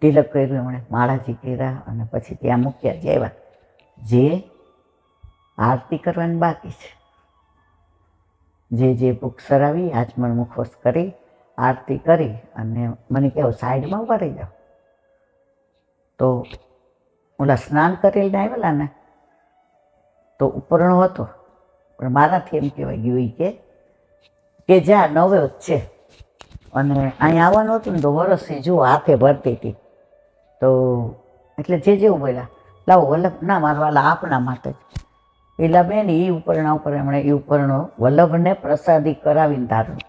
તિલક કર્યું એમણે, માળાજી કર્યા અને પછી ત્યાં મૂક્યા. જે આવ્યા જે આરતી કરવાની બાકી છે, જે ભૂખ સરાવી આચમન મુખવાસ કરી આરતી કરી અને મને કહેવું સાઈડમાં ઉભા રહી જાઓ. તો ઓલા સ્નાન કરીને આવેલા ને તો ઉપરણો હતો, પણ મારાથી એમ કહેવાય ગયું કે જ્યાં નવે જ છે અને અહીંયા આવવાનું હતું ને તો વરસથી જુઓ હાથે ભરતી હતી. તો એટલે જેવું બોલ્યા, લાવો વલ્લભ ના મારવાલા આપના માટે જ. પેલા બેન એ ઉપરણા ઉપર એમણે એ ઉપરનો વલ્લભને પ્રસાદી કરાવીને ધારણ.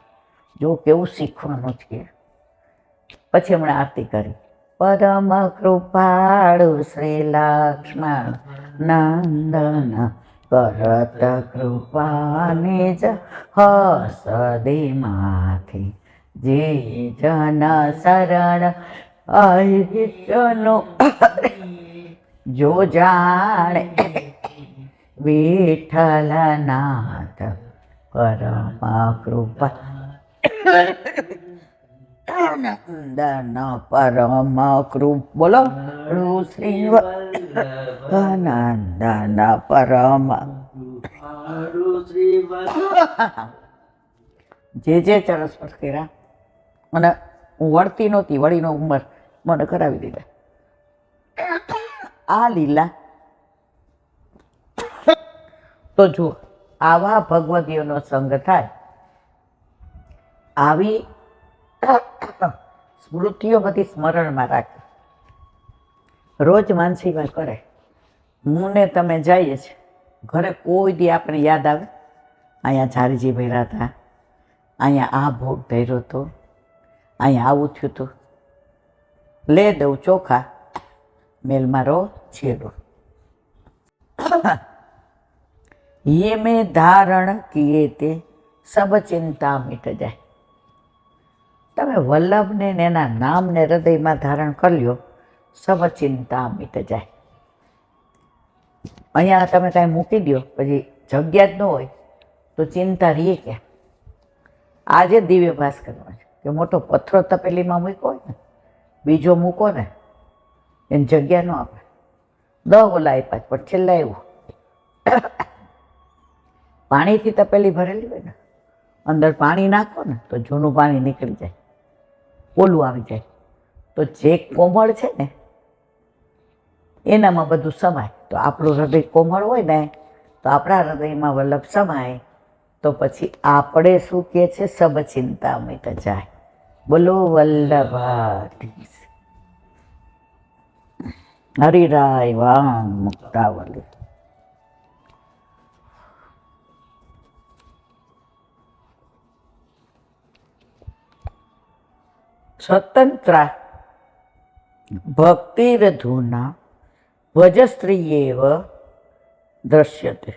જો કેવું શીખવાનું જ કે. પછી એમણે આરતી કરી. પરમ કૃપાળુ શ્રી લક્ષ્મણ નંદન કરત કૃપાને જ હસદે જે જન શરણ આયનો જો જાણે વિઠ્ઠલનાથ પરમ કૃપા નંદન પરમ કૃપ બોલો શ્રી નંદન પરમ જે ચરસ પર કર્યા અને હું વળતી નહોતી, વળીનો ઉંમર મને કરાવી દીધા. આ લીલા તો જુઓ, આવા ભગવદીઓનો સંગ થાય, આવી સ્મૃતિઓ બધી સ્મરણમાં રાખે, રોજ માનસીમાં કરે. હું ને તમે જઈએ છીએ ઘરે, કોઈ દી આપણે યાદ આવે અહીંયા ઝારીજી ભર્યા હતા, અહીંયા આ ભોગ ધર્યો હતો, અહીંયા આવું થયું હતું, લે દઉં ચોખા મેલ મારો છેડો. ये में धारण किए તે સબ ચિંતા મિટ જાય. તમે વલ્લભને એના નામને હૃદયમાં ધારણ કરી લ્યો, સબ ચિંતા મિટ જાય. અહીંયા તમે કાંઈ મૂકી દો પછી જગ્યા જ ન હોય તો ચિંતા રહીએ ક્યાં. આજે દિવ્ય ભાસ્કરમાં છે કે મોટો પથ્થરો તપેલીમાં મૂક્યો હોય ને, બીજો મૂકો ને એને જગ્યા ન આપે. 10 ઓલા આપ્યા પણ છેલ્લા એવું પાણીથી તપેલી ભરેલી હોય ને, અંદર પાણી નાખો ને તો જૂનું પાણી નીકળી જાય, ઓલું આવી જાય. તો જે કોમળ છે ને એનામાં બધું સમાય. તો આપણું હૃદય કોમળ હોય ને તો આપણા હૃદયમાં વલ્લભ સમાય તો પછી આપણે શું કહે છે, સબ ચિંતા મિટ જાય. બોલો વલ્લભાધીશ હરિરાય વાંગ મુક્તાવલી. સ્વતંત્ર ભક્તિરધુના ભજસ્ત્રીએવ દ્રશ્યતે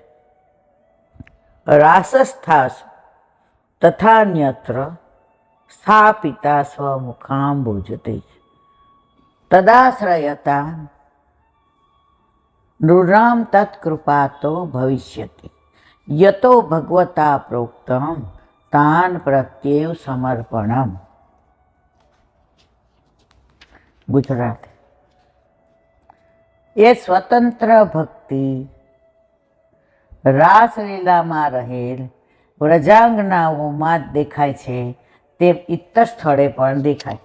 રાસસ્થાસુ તથાન્યત્ર સ્થાપિતા સ્વમુખાંબુજતે તદાશ્રયતા નૃણામ તત્કૃપાતો ભવિષ્યતિ યતો ભગવતા પ્રોક્તમ તાન પ્રત્યેવ સમર્પણમ. ગુજરાત. એ સ્વતંત્ર ભક્તિ રાસલીલામાં રહેલ વ્રજાંગનાઓમાં જ દેખાય છે, તે ઇત્તર સ્થળે પણ દેખાય.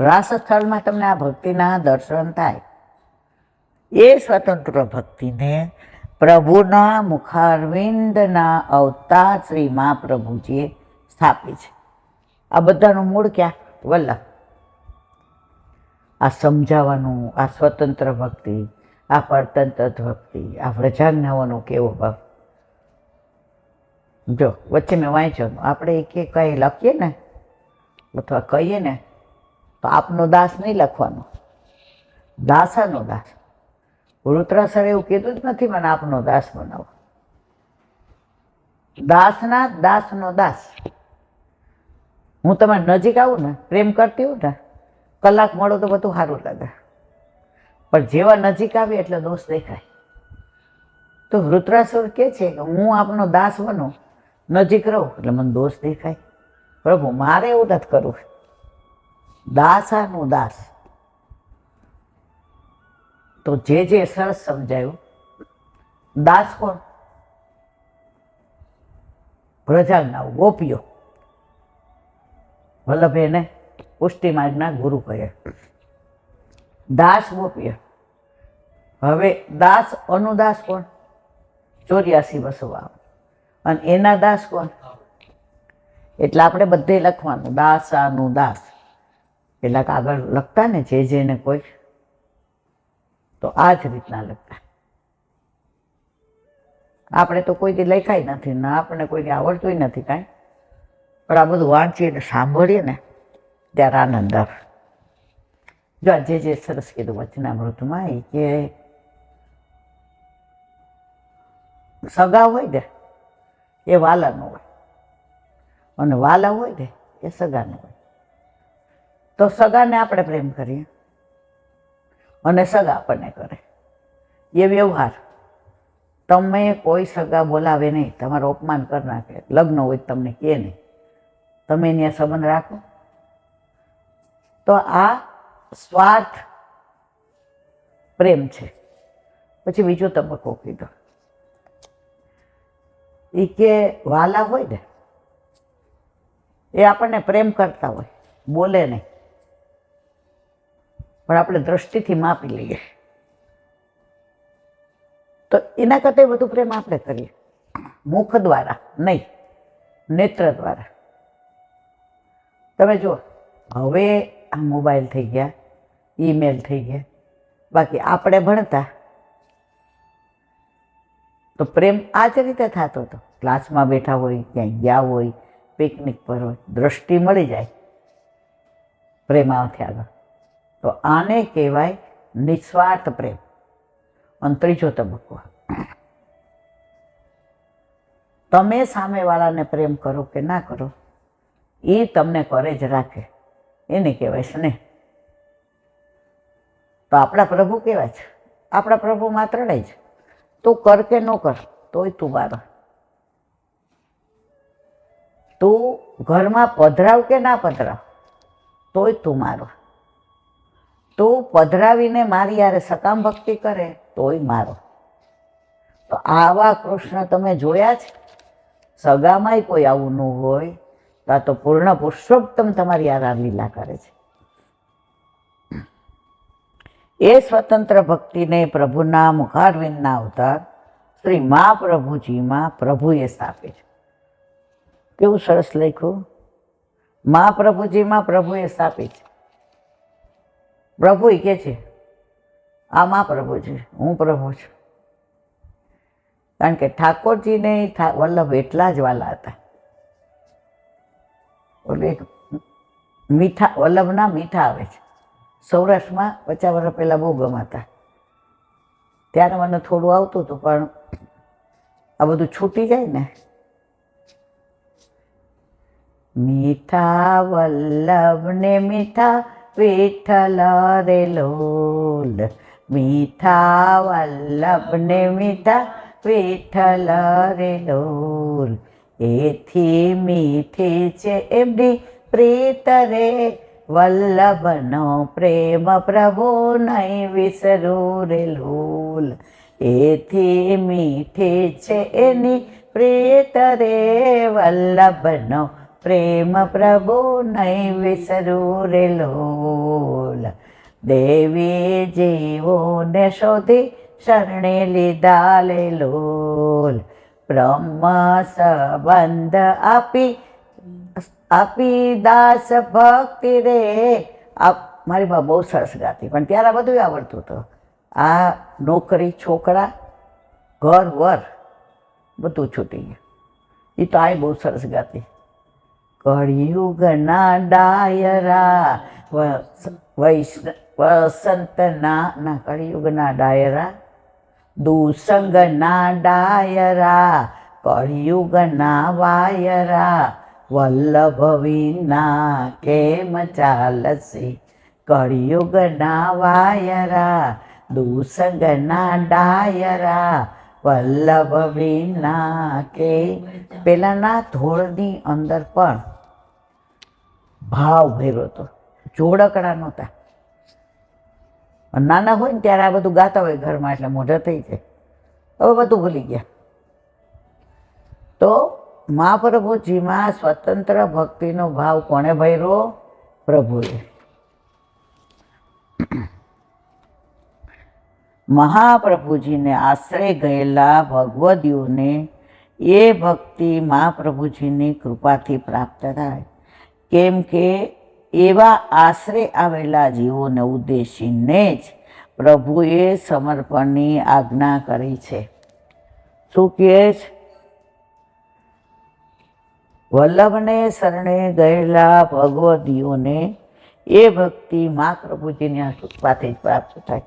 રાસ સ્થળમાં તમને આ ભક્તિના દર્શન થાય. એ સ્વતંત્ર ભક્તિને પ્રભુના મુખારવિંદના અવતાર શ્રી મહાપ્રભુજીએ સ્થાપી છે. આ બધાનું મૂળ ક્યાં? વલ્લભ. આ સમજાવવાનું, આ સ્વતંત્ર ભક્તિ, આ પરતંત્ર ભક્તિ, આ વ્રજાજ્ઞાઓનો કેવો ભાવ. જો વચ્ચે મેં વાંચ્યો, આપણે કંઈ લખીએ ને અથવા કહીએ ને તો આપનો દાસ નહીં લખવાનો, દાસાનો દાસ. વૃત્રાસરે એવું કીધું જ નથી મને આપનો દાસ બનાવો. દાસના દાસનો દાસ. હું તમારી નજીક આવું ને, પ્રેમ કરતી હોઉં ને કલાક મળો તો બધું સારું લાગે, પણ જેવા નજીક આવે એટલે દોષ દેખાય. તો વૃત્રાસુર કહે છે કે હું આપનો દાસ બનું, નજીક રહું એટલે મને દોષ દેખાય. પ્રભુ મારે એવું નથી કરવું, દાસાનું દાસ. તો જે સરસ સમજાયું. દાસ કોણ? પ્રજાના ગોપીઓ. વલ્લભ એને પુષ્ટિ માર્ગના ગુરુ કહે. દાસ ગોપીઓ. હવે દાસ અનુદાસ કોણ? 84 વસવા. અને એના દાસ કોણ? એટલે આપણે બધે લખવાનું દાસાનું દાસ. કેટલાક આગળ લખતા ને જેને કોઈ, તો આ જ રીતના લખતા. આપણે તો કોઈથી લખાય નથી ને આપણને કોઈને આવડતું નથી કાંઈ, પણ આ બધું વાંચીએ ને સાંભળીએ ને ત્યારે આનંદ આવે. જો આ જે સરસ કીધું વચનામૃતમાં એ કે સગા હોય ને એ વાલાનો હોય, અને વાલા હોય ને એ સગાનો હોય. તો સગાને આપણે પ્રેમ કરીએ અને સગા આપણને કરે, એ વ્યવહાર. તમે કોઈ સગા બોલાવે નહીં, તમારું અપમાન કરી નાખે, લગ્ન હોય તમને કહે નહીં, તમે એની સંબંધ રાખો, તો આ સ્વાર્થ પ્રેમ છે. પછી બીજો તબક્કો કીધો એ કે વાલા હોય ને એ આપણને પ્રેમ કરતા હોય, બોલે નહીં, પણ આપણે દ્રષ્ટિથી માપી લઈએ, તો એના કરતાં બધું પ્રેમ આપણે કરીએ. મુખ દ્વારા નહીં, નેત્ર દ્વારા. તમે જુઓ, હવે આ મોબાઈલ થઈ ગયા, ઈમેલ થઈ ગયા. બાકી આપણે ભણતા તો પ્રેમ આ જ રીતે થતો હતો. ક્લાસમાં બેઠા હોય, ક્યાંય ગયા હોય, પિકનિક પર હોય, દ્રષ્ટિ મળી જાય, પ્રેમ આવથી આગળ. તો આને કહેવાય નિસ્વાર્થ પ્રેમ. અને ત્રીજો તબક્કો, તમે સામેવાળાને પ્રેમ કરો કે ના કરો, એ તમને કરે જ રાખે, એને કહેવાય સ્નેહ. તો આપણા પ્રભુ કેવા છે? આપણા પ્રભુ માત્ર નહીં જ, તું કર કે ન કર તોય તું મારો, તું ઘરમાં પધરાવ કે ના પધરાવ તોય તું મારો, તું પધરાવીને મારી યારે સકામ ભક્તિ કરે તોય મારો. તો આવા કૃષ્ણ તમે જોયા છે? સગામાંય કોઈ આવું ન હોય તો આ તો પૂર્ણ પુરુષોત્તમ તમારી આ લીલા કરે છે. એ સ્વતંત્ર ભક્તિને પ્રભુના મુખારવિંદના અવતાર શ્રી મહાપ્રભુજીમાં પ્રભુએ સ્થાપે છે. કેવું સરસ લખ્યું! મહાપ્રભુજીમાં પ્રભુએ સ્થાપી છે. પ્રભુ કે છે આ મહાપ્રભુ છે, હું પ્રભુ છું. કારણ કે ઠાકોરજીને વલ્લભ એટલા જ વાલા હતા. મીઠા વલ્લભના મીઠા આવે છે. સૌરાષ્ટ્રમાં 50 વર્ષ પહેલાં બહુ ગમાતા. ત્યારે મને થોડું આવતું હતું, પણ આ બધું છૂટી જાય ને. મીઠા વલ્લભ ને મીઠા વિઠ્ઠલ રે લોલ, મીઠા વલ્લભ ને મીઠા વિઠ્ઠલ રે લોલ. એથી મીઠી છે એમની પ્રીત રે, વલ્લભનો પ્રેમ પ્રભુ નહીં વિસરું રે લોલ. એથી મીઠી છે એની પ્રીત રે, વલ્લભનો પ્રેમ પ્રભુ નહીં વિસરું રે લોલ. દેવી જીવોને શોધી શરણે લીધા લે લોલ. બ્રહ્મ સંબંધ આપી દાસ ભક્તિ રે. મારી બા બહુ સરસ ગાતી, પણ ત્યારે બધું આવડતું હતું. આ નોકરી, છોકરા, ઘર વર બધું છૂટી ગયું. એ તો આ બહુ સરસ ગાતી. કળિયુગના ડાયરા વસંતના કળિયુગના ડાયરા, દુસંગના ડાયરા, કળિયુગના વાયરા, વલ્લભ વિના કેમ ચાલશે, કળિયુગના વાયરા, દુસંગના ડાયરા, વલ્લભ વિના કે. પેલાના ધોળની અંદર પણ ભાવ ભર્યો હતો, જોડકડા નહોતા. નાના હોય ને ત્યારે આ બધું ગાતા હોય ઘરમાં, એટલે મોઢા થઈ જાય. હવે બધું ભૂલી ગયા. તો મહાપ્રભુજીમાં સ્વતંત્ર ભક્તિનો ભાવ કોણે ભર્યો? પ્રભુએ. મહાપ્રભુજીને આશ્રય ગયેલા ભગવદીઓને એ ભક્તિ મહાપ્રભુજીની કૃપાથી પ્રાપ્ત થાય. કેમ કે એવા આશ્રય આવેલા જીવોને ઉદ્દેશીને જ પ્રભુએ સમર્પણની આજ્ઞા કરી છે. શું કહે છે? વલ્લભને શરણે ગયેલા ભગવદીઓને એ ભક્તિ મહાપ્રભુજીની કૃપાથી જ પ્રાપ્ત થાય.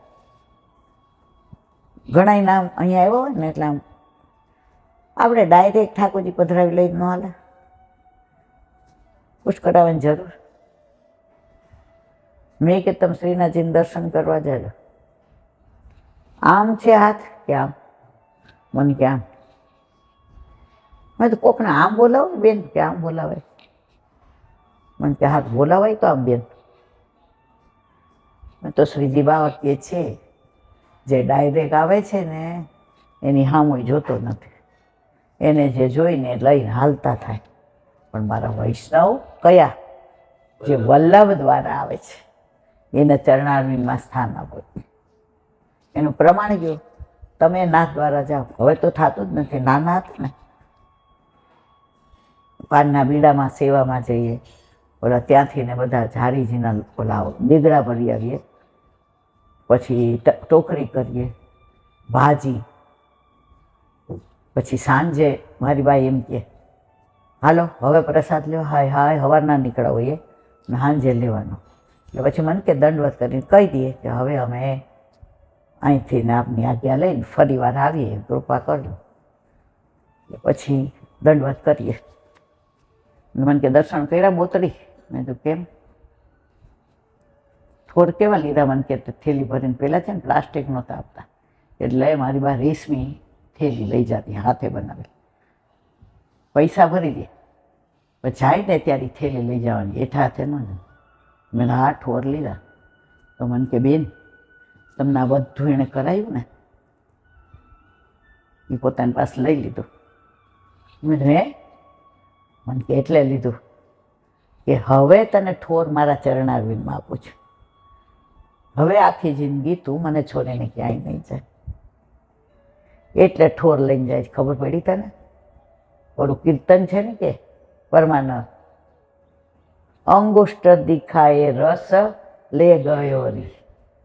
ઘણા નામ અહીંયા આવ્યો હોય ને એટલે આમ આપણે ડાયરેક્ટ ઠાકોરજી પધરાવી લઈ ન હાલે, પુષ્પ કરાવવાની જરૂર. મેં કે તમે શ્રીનાથજીને દર્શન કરવા જાજો. આમ છે હાથ કે આમ? મને કે આમ. મેં તો કોકને આમ બોલાવો બેન કે આમ બોલાવાય? મને કે હાથ બોલાવાય તો આમ બેન. મેં તો શ્રીજી બાવા કે છે જે ડાયરેક્ટ આવે છે ને એની હામુય જોતો નથી, એને જે જોઈને લઈને હાલતા થાય. પણ મારા વૈષ્ણવ કયા? જે વલ્લભ દ્વારા આવે છે એને ચરણારવિંદમાં સ્થાન આપો. એનું પ્રમાણ ગયું. તમે નાથ દ્વારા જાઓ. હવે તો થતું જ નથી. નાના હતા ને પાનના બીડામાં સેવામાં જઈએ, ઓલા ત્યાંથી ને બધા ઝારીજીના ઓલા દીગડા ભરી આવીએ, પછી ટોકરી કરીએ, ભાજી. પછી સાંજે મારી બાઈ એમ કહે હાલો હવે પ્રસાદ લ્યો. હાય હાય સવારના નીકળ્યા હોઈએ ને સાંજે લેવાનો. એટલે પછી મને કે દંડવત કરીને કહી દઈએ કે હવે અમે અહીંથી ને આપની આજ્ઞા લઈને ફરી વાર આવીએ, કૃપા કરજો. પછી દંડવત કરીએ. મને કે દર્શન કર્યા બોતડી? મેં તો કેમ? થોડ કેવા લીધા? મને કે થેલી ભરીને. પહેલાં છે ને પ્લાસ્ટિક નહોતા આપતા, એટલે મારી બા રેશમી થેલી લઈ જતી, હાથે બનાવેલી. પૈસા ભરી દે, પછી જાય ને ત્યારે થેલી લઈ જવાની, એઠા હાથે ન જાય. મેં 8 ઠોર લીધા. તો મને કે બેન તમને આ બધું એણે કરાયું ને? એ પોતાની પાસે લઈ લીધું. મેં મને કે એટલે લીધું કે હવે તને ઠોર મારા ચરણારવિંદમાં આપું છું. હવે આખી જિંદગી તું મને છોડીને ક્યાંય નહીં જાય. એટલે ઠોર લઈને જાય. ખબર પડી તને? ઓલું કીર્તન છે ને કે પરમાનંદ અંગુષ્ટ દિખાએ રસ લે ગયો રી,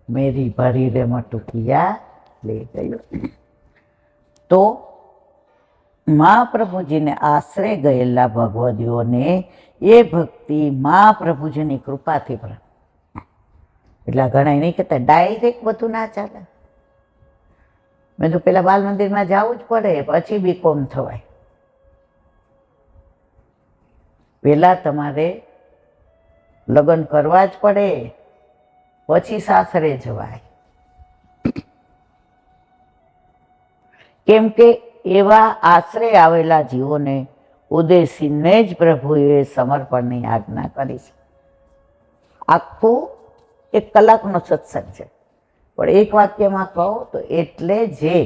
મેરી ભરી રે મટુકિયા લે ગયો. તો મહાપ્રભુજીને આશ્રય ગયેલા ભગવદીઓને એ ભક્તિ મહાપ્રભુજીની કૃપાથી પ્રાપ્ત. એટલે ઘણા નહીં કહેતા ડાયરેક્ટ બધું ના ચાલે. મેં તો પેલા બાલ મંદિરમાં જવું જ પડે, પછી બીકોમ થવાય. પેલા તમારે લગ્ન કરવા જ પડે, પછી સાસરે જવાય. કેમ કે એવા આશ્રય આવેલા જીવોને ઉદ્દેશીને જ પ્રભુએ સમર્પણની આજ્ઞા કરી છે. આખું 1 કલાકનો સત્સંગ છે, પણ એક વાક્યમાં કહો તો એટલે જે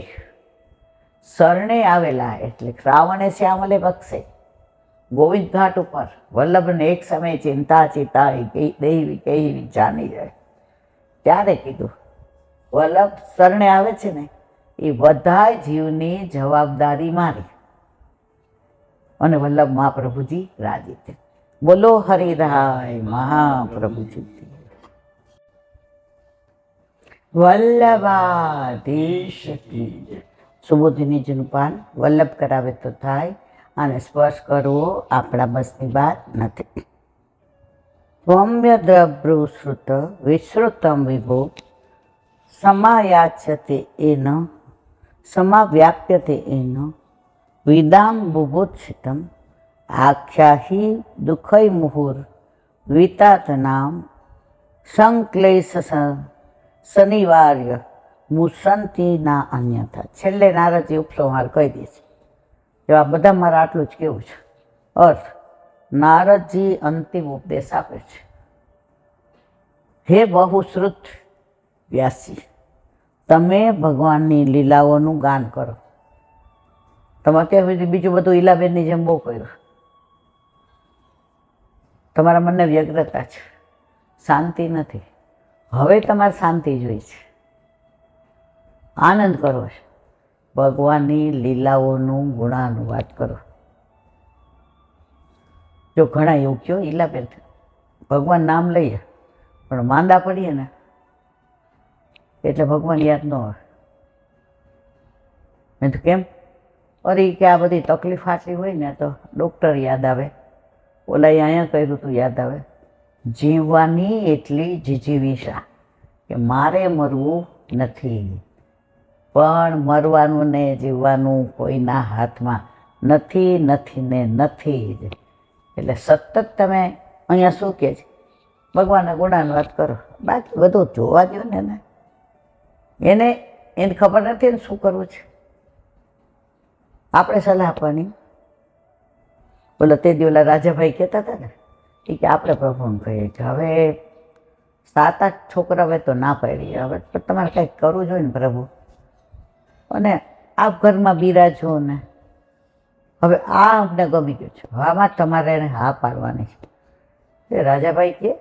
શરણે આવેલા, એટલે શ્રાવણે શ્યામલે બક્ષે, ગોવિંદ ઘાટ ઉપર વલ્લભને એક સમય ચિંતા ચિતાઈ દેવી કહેવી જાની જાય. ત્યારે કીધું વલ્લભ શરણે આવે છે ને એ બધા જીવની જવાબદારી મારી. અને વલ્લભ મહાપ્રભુજી રાજી છે. બોલો હરિરાય મહાપ્રભુજી. વલ્લભાધીશ કી. સુબોધિનીજીનું પાન વલ્લભ કરાવે તો થાય, આને સ્પર્શ કરવો આપણા બસની વાત નથી. સૌમ્ય દ્રભૃશ્રુત વિશ્રુતમ વિભો સમાયાચ્યતે એન સમાવ્યાપ્યતે એન વિદામ બુભુત્સિતમ આખ્યાહી દુઃખય મુહુર વિતાતનામ સંક્લેશ શનિવાર્ય મુસંતિ ના અન્યથા. છેલ્લે નારદજી ઉપસંહાર કહી દે છે. એવા બધા મારે આટલું જ કેવું છે. અર્થ, નારદજી અંતિમ ઉપદેશ આપે છે. હે બહુશ્રુત વ્યાસી, તમે ભગવાનની લીલાઓનું ગાન કરો. તમે અત્યાર સુધી બીજું બધું ઈલાબેનની જેમ બહુ કર્યું. તમારા મનને વ્યગ્રતા છે, શાંતિ નથી. હવે તમારે શાંતિ જોઈએ છે, આનંદ કરો છે. ભગવાનની લીલાઓનું ગુણાનુવાદ કરો. જો ઘણા એવું કહો ઈલાબેન, ભગવાન નામ લઈએ પણ માંદા પડીએ ને એટલે ભગવાન યાદ ન આવે. મેં તો કેમ? અરે કે આ બધી તકલીફ આટલી હોય ને તો ડૉક્ટર યાદ આવે, ઓલા અહીંયા કર્યું તું યાદ આવે. જીવવાની એટલી જીજીવિષા કે મારે મરવું નથી, પણ મરવાનું ને જીવવાનું કોઈના હાથમાં નથી, નથી ને નથી જ. એટલે સતત તમે અહીંયા શું કહે છે? ભગવાનના ગુણાનુવાદ કરો. બાકી બધું જોવા દો ને એને ખબર નથી ને શું કરવું છે. આપણે સલાહ આપવાની. બોલો તે દિવલા રાજાભાઈ કહેતા હતા ને એ કે આપણે પ્રભુને કહીએ કે હવે 7-8 છોકરા હવે તો ના પાડી, હવે પણ તમારે કંઈક કરવું જોઈએ ને પ્રભુ, અને આપ ઘરમાં બિરાજો ને. હવે આ અમને ગમી ગયું છે, આમાં તમારે એને હા પાડવાની છે. એ રાજાભાઈ કહે,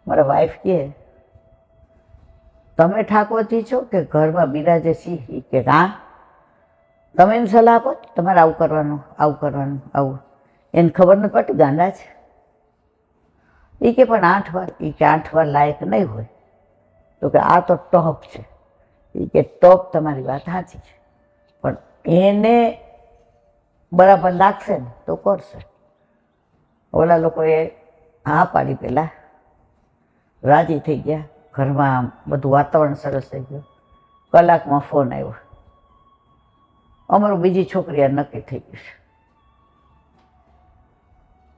મારા વાઈફ કહે, તમે ઠાકોરજી છો કે ઘરમાં બિરાજે છીએ? કે હા, તમે એને સલાહ આપો તમારે આવું કરવાનું, આવું કરવાનું, આવું. એને ખબર નથી પડતી, ગાંડા છે. એ કે પણ 8 વાર, એ કે 8 વાર લાયક નહીં હોય. તો કે આ તો ટોપ છે. એ કે ટોપ તમારી વાત સાચી છે, પણ એને બરાબર લાગશે ને તો કરશે. ઓલા લોકોએ હા પાડી, પેલા રાજી થઈ ગયા. ઘરમાં બધું વાતાવરણ સરસ થઈ ગયું. કલાકમાં ફોન આવ્યો, અમારું બીજી છોકરી આ નક્કી થઈ ગયું છે.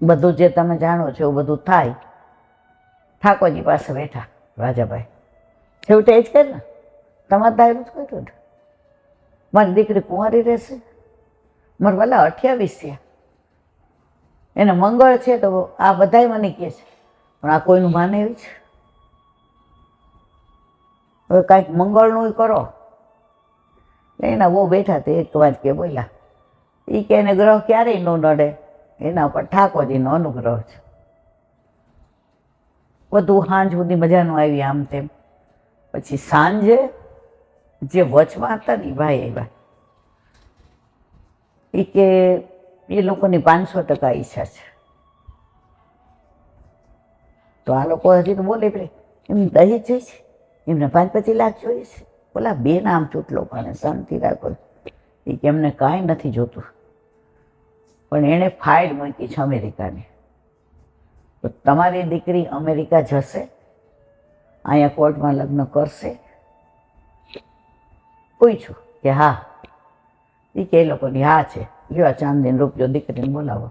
બધું જે તમે જાણો છો એવું બધું થાય. ઠાકોરજી પાસે બેઠા રાજાભાઈ, છેવટે એ જ કહે ને, તમારે દાયરું જ કર્યું ને, મારી દીકરી કુંવારી રહેશે. મારે ભલા 28 થયા, એને મંગળ છે તો આ બધાય મને કહે છે, પણ આ કોઈનું માને એવી છે? હવે કાંઈક મંગળનું કરો. એના બહુ બેઠા તે એક વાત કે બોલ્યા, એ કે એને ગ્રહ ક્યારેય ન નડે, એના ઉપર ઠાકોરજીનો અનુગ્રહ છે. બધું સાંજ સુધી મજાનું આવી આમ તેમ. પછી સાંજે જે વચમાં હતા ને ભાઈ આવ્યા. એ કે એ લોકોની 500% ઈચ્છા છે. તો આ લોકો હજી તો બોલે પેલે એમ દહીં જ છે, એમને 5-25 લાખ જોઈએ છે. બોલા બે નામ ચૂંટલો પણ શાંતિ રાખો. એ કે એમને કાંઈ નથી જોતું, પણ એણે ફાઇલ મૂકી છે અમેરિકાની. તો તમારી દીકરી અમેરિકા જશે, અહીંયા કોર્ટમાં લગ્ન કરશે? પૂછ્યું કે હા. એ કે એ લોકોની હા છે. લ્યો ચાંદીનો રૂપિયો દીકરીને બોલાવો.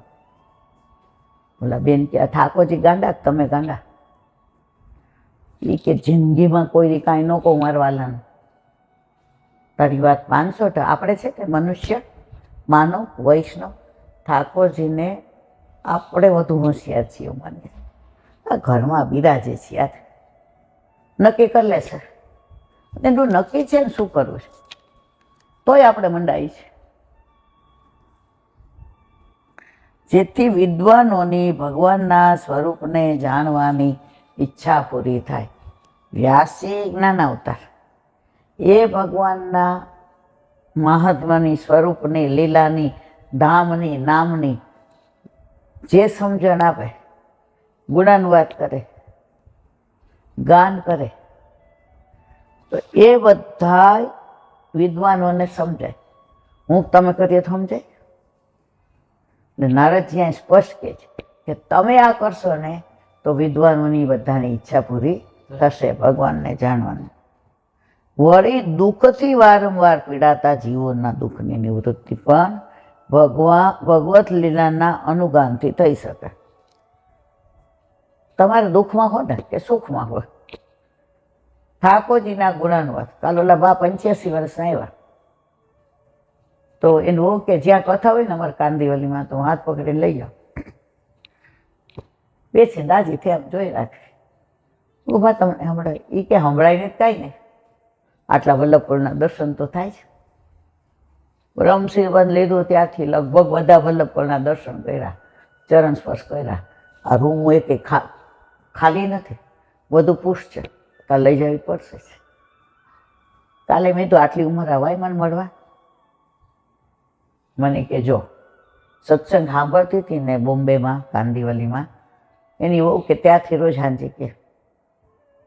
બોલા બેન કે ઠાકોરજી ગાંડા, તમે ગાંડા? એ કે જિંદગીમાં કોઈ કાંઈ ન કહું મારવાલાનું. તારી વાત 500%. આપણે છે કે મનુષ્ય, માનવ, વૈષ્ણવ, ઠાકોરજીને આપણે વધુ હોશિયાર છીએ માનીએ. આ ઘરમાં બિરાજે છે યાર, નક્કી કરી લેશે. એનું નક્કી છે ને શું કરવું છે, તોય આપણે મંડાઈ છે. જેથી વિદ્વાનોની ભગવાનના સ્વરૂપને જાણવાની ઈચ્છા પૂરી થાય. વ્યાસજી જ્ઞાન અવતાર એ ભગવાનના મહાત્માની, સ્વરૂપની, લીલાની, ધામની, નામની જે સમજણ આપે, ગુણાનુવાદ કરે, ગાન કરે, તો એ બધા વિદ્વાનોને સમજાય. હું તમે કરીએ તો સમજાય. નારદજી અહીં સ્પષ્ટ કહે છે કે તમે આ કરશો ને તો વિદ્વાનોની બધાની ઈચ્છા પૂરી થશે ભગવાનને જાણવાની. વળી દુઃખથી વારંવાર પીડાતા જીવોના દુઃખની નિવૃત્તિ પણ ભગવત લીલાના અનુગાનથી થઈ શકે. તમારે દુઃખમાં હો ને કે સુખમાં હોય. ઠાકોરજીના ગુણાનુવાદ. કાલ ઓલા બા 85 વર્ષના આવ્યા, તો એનું એવું કે જ્યાં કથા હોય ને અમારે કાંદીવલીમાં, તો હું હાથ પકડીને લઈ જાઉં, બેસીને દાજીથી આમ જોઈ રાખે, ઊભા તમને હમણાં. એ કે સંભળાય ને કાંઈ નહીં, આટલા વલ્લભપુરના દર્શન તો થાય છે. બ્રહ્મસિંહ બંધ લીધું ત્યારથી લગભગ બધા વલ્લભપુરના દર્શન કર્યા, ચરણ સ્પર્શ કર્યા. આ રૂમ એક ખાલી નથી, બધું પુશ છે. કાલ લઈ જવી પડશે. કાલે મેં તો આટલી ઉંમર હવાય મને મળવા. મને કે જો સત્સંગ સાંભળતી હતી ને બોમ્બેમાં, કાંદીવલીમાં, એની બહુ કે ત્યાંથી રોજ સાંજે કે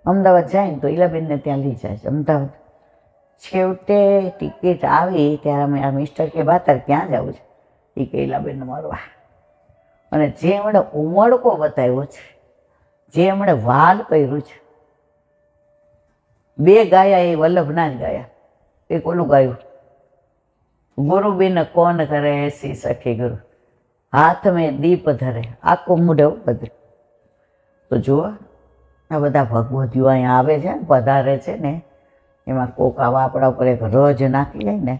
અમદાવાદ જાય ને તો ઈલાબેનને ત્યાં લઈ જાય છે અમદાવાદ. છેવટે ટિકિટ આવી ત્યારે અમે આ મિસ્ટર કે બાતર ક્યાં જવું છે? એ કે ઈલાબેનને મળવા. અને જે એમણે ઉમળકો બતાવ્યો છે, જે એમણે વાલ કર્યું છે, 2 ગાયા એ વલ્લભના જ ગાયા. એક ઓલું ગાયું, ગુરુ બિન કોણ કરે એસી સખી ગુરુ, હાથ મેં દીપ ધરે, આખું મૂઢે બધે. તો જુઓ આ બધા ભગવતીઓ અહીંયા આવે છે ને, પધારે છે ને, એમાં કોક આવા આપણા ઉપર એક રજ નાખી જાય ને,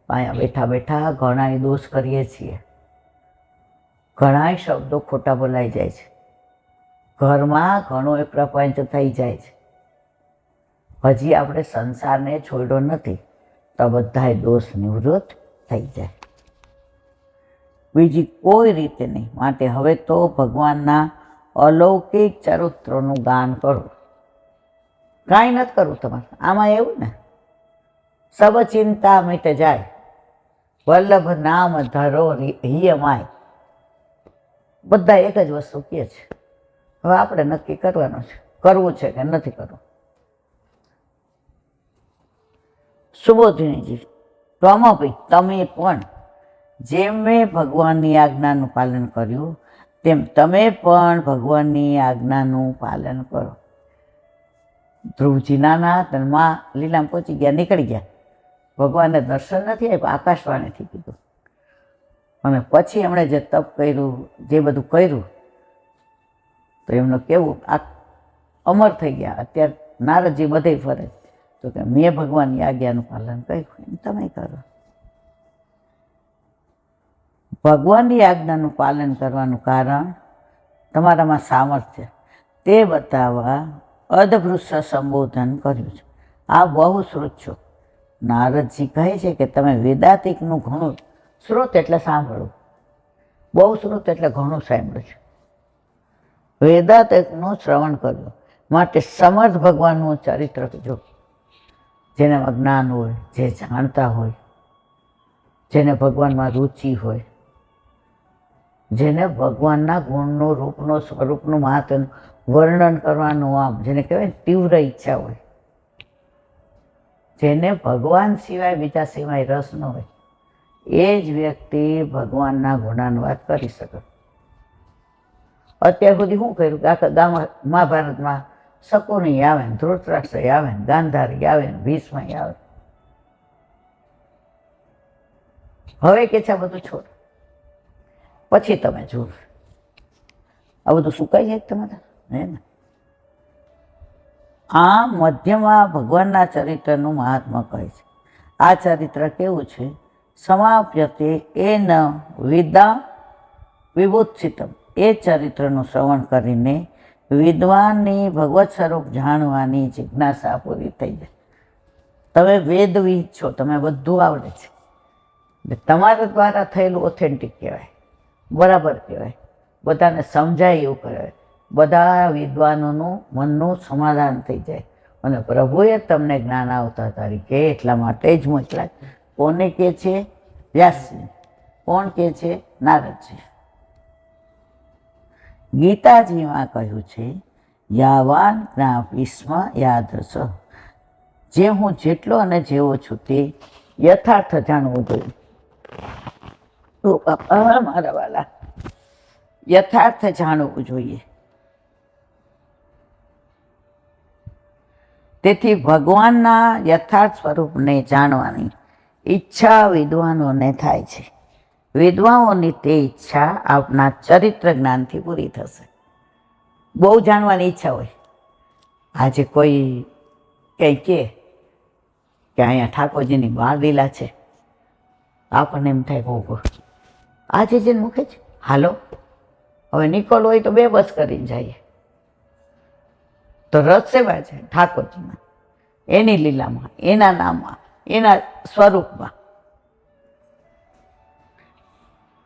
અહીંયા બેઠા બેઠા ઘણા દોષ કરીએ છીએ, ઘણા શબ્દો ખોટા બોલાઈ જાય છે, ઘરમાં ઘણો એ પ્રપંચ થઈ જાય છે. હજી આપણે સંસારને છોડ્યો નથી તો બધા દોષ નિવૃત્ત થઈ જાય, બીજી કોઈ રીતે નહીં. માટે હવે તો ભગવાનના અલૌકિક ચરિત્રોનું ગાન કરો. કાંઈ નથી કરવું તમારે આમાં. એવું ને, સબ ચિંતા મિટ જાય, વલ્લભ નામ ધરો હિય માય. બધા એક જ વસ્તુ કહે છે. હવે આપણે નક્કી કરવાનું છે, કરવું છે કે નથી કરવું. સુબોધિનીજી, ત્વમપી, તમે પણ જેમ મેં ભગવાનની આજ્ઞાનું પાલન કર્યું તેમ તમે પણ ભગવાનની આજ્ઞાનું પાલન કરો. ધ્રુવજી નાના હતા, માં લીલામાં પહોંચી ગયા, નીકળી ગયા. ભગવાનને દર્શન નથી આપ્યા, આકાશવાણીથી કીધું. અને પછી એમણે જે તપ કર્યું, જે બધું કર્યું, તો એમનું કેવું આ અમર થઈ ગયા. અત્યારે નારદજી બધે ફરે, તો કે મેં ભગવાનની આજ્ઞાનું પાલન કર્યું, એમ તમે કરો. ભગવાનની આજ્ઞાનું પાલન કરવાનું કારણ તમારામાં સામર્થ્ય, તે બતાવવા અદભૃત સંબોધન કર્યું છે. આ બહુ શ્રુત છો. નારદજી કહે છે કે તમે વેદાંતિકનું ઘણું, શ્રુત એટલે સાંભળવું, બહુ શ્રુત એટલે ઘણું સાંભળ્યું છે. વેદાંતિકનું શ્રવણ કર્યું, માટે સમર્થ ભગવાનનું ચરિત્ર જો, જેનામાં જ્ઞાન હોય, જે જાણતા હોય, જેને ભગવાનમાં રુચિ હોય, જેને ભગવાનના ગુણનું, રૂપનું, સ્વરૂપનું, મહાત્મનું વર્ણન કરવાનું, આમ જેને કહેવાય તીવ્ર ઈચ્છા હોય, જેને ભગવાન સિવાય બીજા સિવાય રસ ન હોય, એ જ વ્યક્તિ ભગવાનના ગુણાનુવાદ કરી શકે. અત્યાર સુધી શું કર્યું કે આખા ગામમાં મહાભારતમાં શકુની આવે ને, ધૃતરાષ્ટ્ર આવે ને, ગાંધારી આવે ને, ભીષ્મ આવે. હવે કે છે બધું છોડ, પછી તમે જુઓ આ બધું સુકાઈ જાય તમારે, હે ને. આ મધ્યમાં ભગવાનના ચરિત્રનું મહાત્મા કહે છે. આ ચરિત્ર કેવું છે? સમાપ્યતે એન વિદ્યા વિભૂષિતમ. એ ચરિત્રનું શ્રવણ કરીને વિદ્વાનની ભગવત સ્વરૂપ જાણવાની જિજ્ઞાસા પૂરી થઈ જાય. તમે વેદવિદ છો, તમે બધું આવડે છે, તમારા દ્વારા થયેલું ઓથેન્ટિક કહેવાય, બરાબર કહેવાય, બધાને સમજાય એવું કહેવાય. બધા વિદ્વાનોનું મનનું સમાધાન થઈ જાય. અને પ્રભુએ તમને જ્ઞાન આવતા તરીકે એટલા માટે જ મોકલ્યા. કોને કહે છે? વ્યાસજી. કોણ કહે છે? નારદજી. ગીતાજીમાં કહ્યું છે, યાવાન જ્ઞાપિસ્મ યાદૃશ. જે હું જેટલો અને જેવો છું તે યથાર્થ જાણવું જોઈએ. તો બાપા મારા વાલા, યથાર્થ જાણવું જોઈએ. તેથી ભગવાનના યથાર્થ સ્વરૂપને જાણવાની ઈચ્છા વિદ્વાનોને થાય છે. વિદ્વાનોની તે ઈચ્છા આપના ચરિત્ર જ્ઞાનથી પૂરી થશે. બહુ જાણવાની ઈચ્છા હોય. આજે કોઈ કંઈ કહે કે અહીંયા ઠાકોરજીની બાળલીલા છે, આપણને એમ થાય બહુ આજે જેને મૂકે છે, હાલો હવે નીકળવું હોય તો 2 બસ કરીને જઈએ. તો રસ સેવા છે ઠાકોરજીમાં, એની લીલામાં, એના નામમાં, એના સ્વરૂપમાં.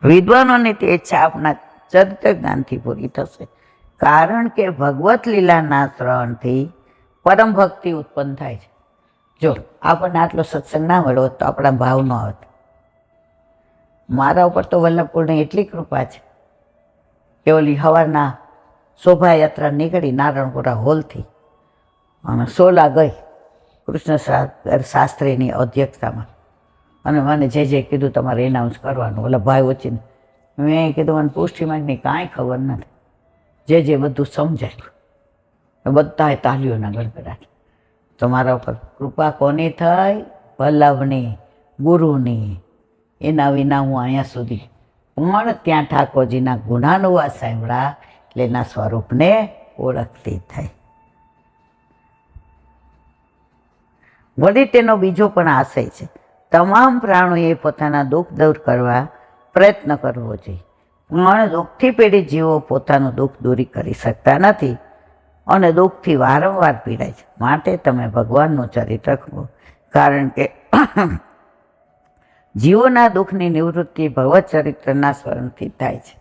વિદ્વાનોની તે ઈચ્છા આપણા ચરિત્ર જ્ઞાનથી પૂરી થશે, કારણ કે ભગવત લીલાના શ્રવણથી પરમ ભક્તિ ઉત્પન્ન થાય છે. જો આપણને આટલો સત્સંગ ના મળ્યો તો આપણા ભાવ ન આવત. મારા ઉપર તો વલ્લભકુળની એટલી કૃપા છે કે ઓલી સવારના શોભાયાત્રા નીકળી નારણપુરા હોલથી અને સોલા ગઈ કૃષ્ણ શાસ્ત્રીની અધ્યક્ષતામાં, અને મને જે કીધું તમારે એનાઉન્સ કરવાનું. ઓલા ભાઈ વચ્ચે મેં કીધું મને પુષ્ટિમાર્ગની કાંઈ ખબર નથી, જે બધું સમજાયું. બધાએ તાલીઓના ગડગડાટ. તમારા ઉપર કૃપા કોની થઈ? વલ્લભની, ગુરુની. એના વિના હું અહીંયા સુધી પણ ત્યાં ઠાકોરજીના ગુણાનુવાદ સાંભળ્યા એટલે એના સ્વરૂપને ઓળખતી થઈ. વળી તેનો બીજો પણ આશય છે, તમામ પ્રાણીઓએ પોતાના દુઃખ દૂર કરવા પ્રયત્ન કરવો જોઈએ, પણ દુઃખથી પીડિત જીવો પોતાનું દુઃખ દૂરી કરી શકતા નથી અને દુઃખથી વારંવાર પીડાય છે. માટે તમે ભગવાનનું ચરિત્ર કહો, કારણ કે જીવોના દુઃખની નિવૃત્તિ ભગવત ચરિત્રના સ્મરણથી થાય છે.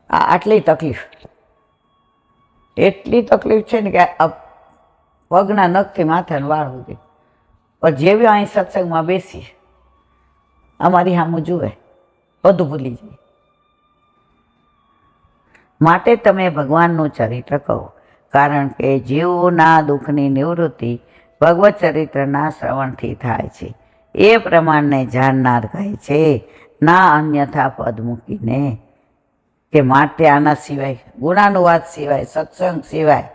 આટલી તકલીફ, એટલી તકલીફ છે ને કે પગના નખથી માથાનું વાળ સુધી. પણ જેવી અહીં સત્સંગમાં બેસી અમારી સામું જુએ બધું ભૂલી જાય. માટે તમે ભગવાનનું ચરિત્ર કહો, કારણ કે જીવોના દુઃખની નિવૃત્તિ ભગવત ચરિત્રના શ્રવણથી થાય છે. એ પ્રમાણને જાણનાર કહે છે, ના અન્યથા પદ મૂકીને કે માટે આના સિવાય, ગુણાનુવાદ સિવાય, સત્સંગ સિવાય,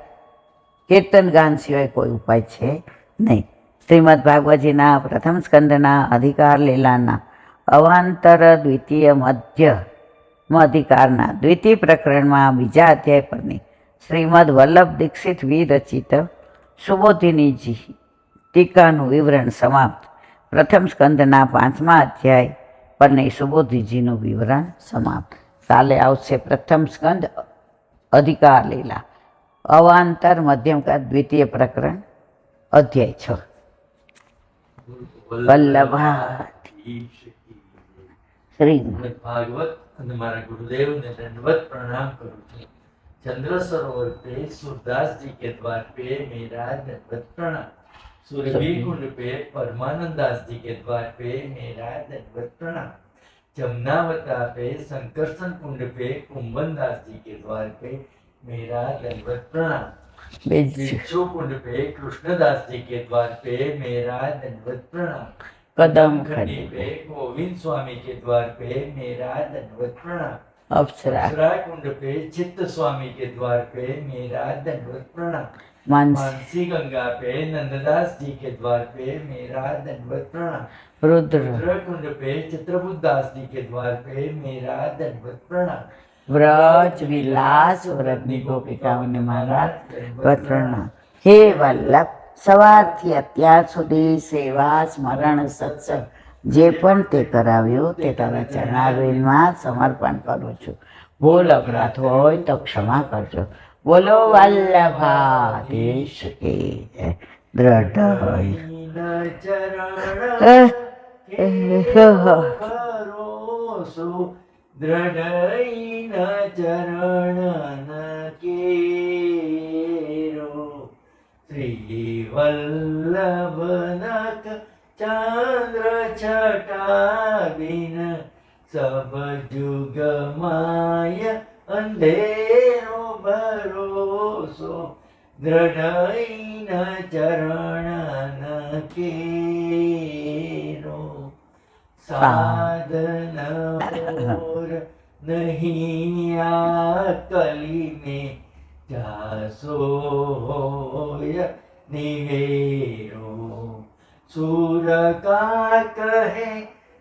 કીર્તન ગાન સિવાય કોઈ ઉપાય છે નહીં. શ્રીમદ ભાગવતજીના પ્રથમ સ્કંદના અધિકાર લીલાના અવાંતર દ્વિતીય મધ્યમાં અધિકારના દ્વિતીય પ્રકરણમાં બીજા અધ્યાય પરની શ્રીમદ વલ્લભ દીક્ષિત વિરચિત સુબોધિનીજી ટીકાનું વિવરણ સમાપ્ત. પ્રથમ સ્કંદના 5મા અધ્યાય પરની સુબોધિજીનું વિવરણ સમાપ્ત. કાલે આવશે પ્રથમ સ્કંદ અધિકાર લીલા, અવાંતર મધ્યમકા દ્વિતીય પ્રકરણ, અધ્યાય 6. વલ્લભા શ્રી ભાગવત અને મારા ગુરુદેવને દંડવત प्रणाम करूं છું. चंद्र सरोवर पे सूरदास जी के द्वार पे मेरा दंडवत प्रणाम. सूरभि कुंड पे परमानंद दास जी के द्वार पे मेरा दंडवत प्रणाम. जमुनावता पे संकर्षण कुंड पे कुंभन दास जी के द्वार पे मेरा दंडवत प्रणाम. बिच्छू कुंड पे कृष्णदास जी के द्वार पे मेरा दंडवत प्रणाम. कदम खंडी पे गोविंद स्वामी के द्वार पे मेरा दंडवत प्रणाम. अप्सरा कुंड पे चित्त स्वामी के द्वार पे मेरा दंडवत प्रणाम. मानसी गंगा पे नंददास जी के द्वार पे मेरा दंडवत प्रणाम. रुद्र कुंड पे चित्रबुद्ध दास जी के द्वार पे मेरा दंडवत प्रणाम. व्रज विलास व्रतनी गोपिकाओने मारा प्रणाम. हे वल्लभ, સવારથી અત્યાર સુધી સેવા સ્મરણ સત્સંગ જે પણ તે કરાવ્યું તે તારા ચરણારવિંદમાં સમર્પણ કરું છું. ભૂલ અપરાધ હોય તો ક્ષમા કરજો. બોલો વલ્લભાધીશ કે દ્રઢ દ્રઢ ચરણ કેરો श्री वल्लभनक चंद्र छटा बिन सब जुग माय अंधेरो भरोसो दृढ़ चरण केरो साधन और नहीं कली में जासोय निवेरो सूर का कहे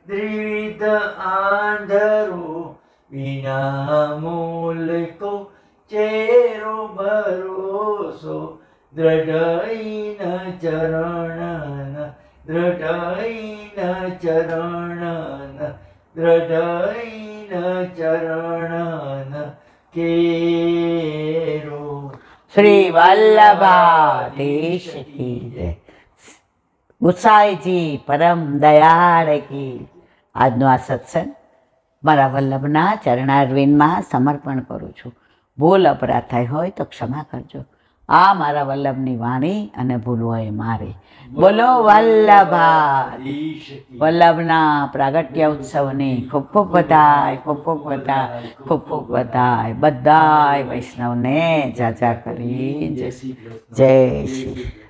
द्विविध आंधरो बिना मूल को ચેરો ભરોસો દ્રઢઈન ચરણન દ્રઢઈન ચરણન દ્રઢઈન ચરણન કેરો. શ્રી વલ્લભાધીશ કી જય. ગુસાઈજી પરમ દયાળ કી. આજનો આ સત્સંગ મારા વલ્લભના ચરણારવિંદમાં સમર્પણ કરું છું. ભૂલ અપરાધ થાય હોય તો ક્ષમા કરજો. આ મારા વલ્લભની વાણી અને ભૂલ હોય મારી. બોલો વલ્લભાધીશ. વલ્લભના પ્રાગટ્ય ઉત્સવની ખૂબ ખૂબ બધાય, ખૂબ ખૂબ બધાય, ખૂબ ખૂબ બધાય. બધાય વૈષ્ણવને જાજા કરી જય શ્રી કૃષ્ણ. જય શ્રી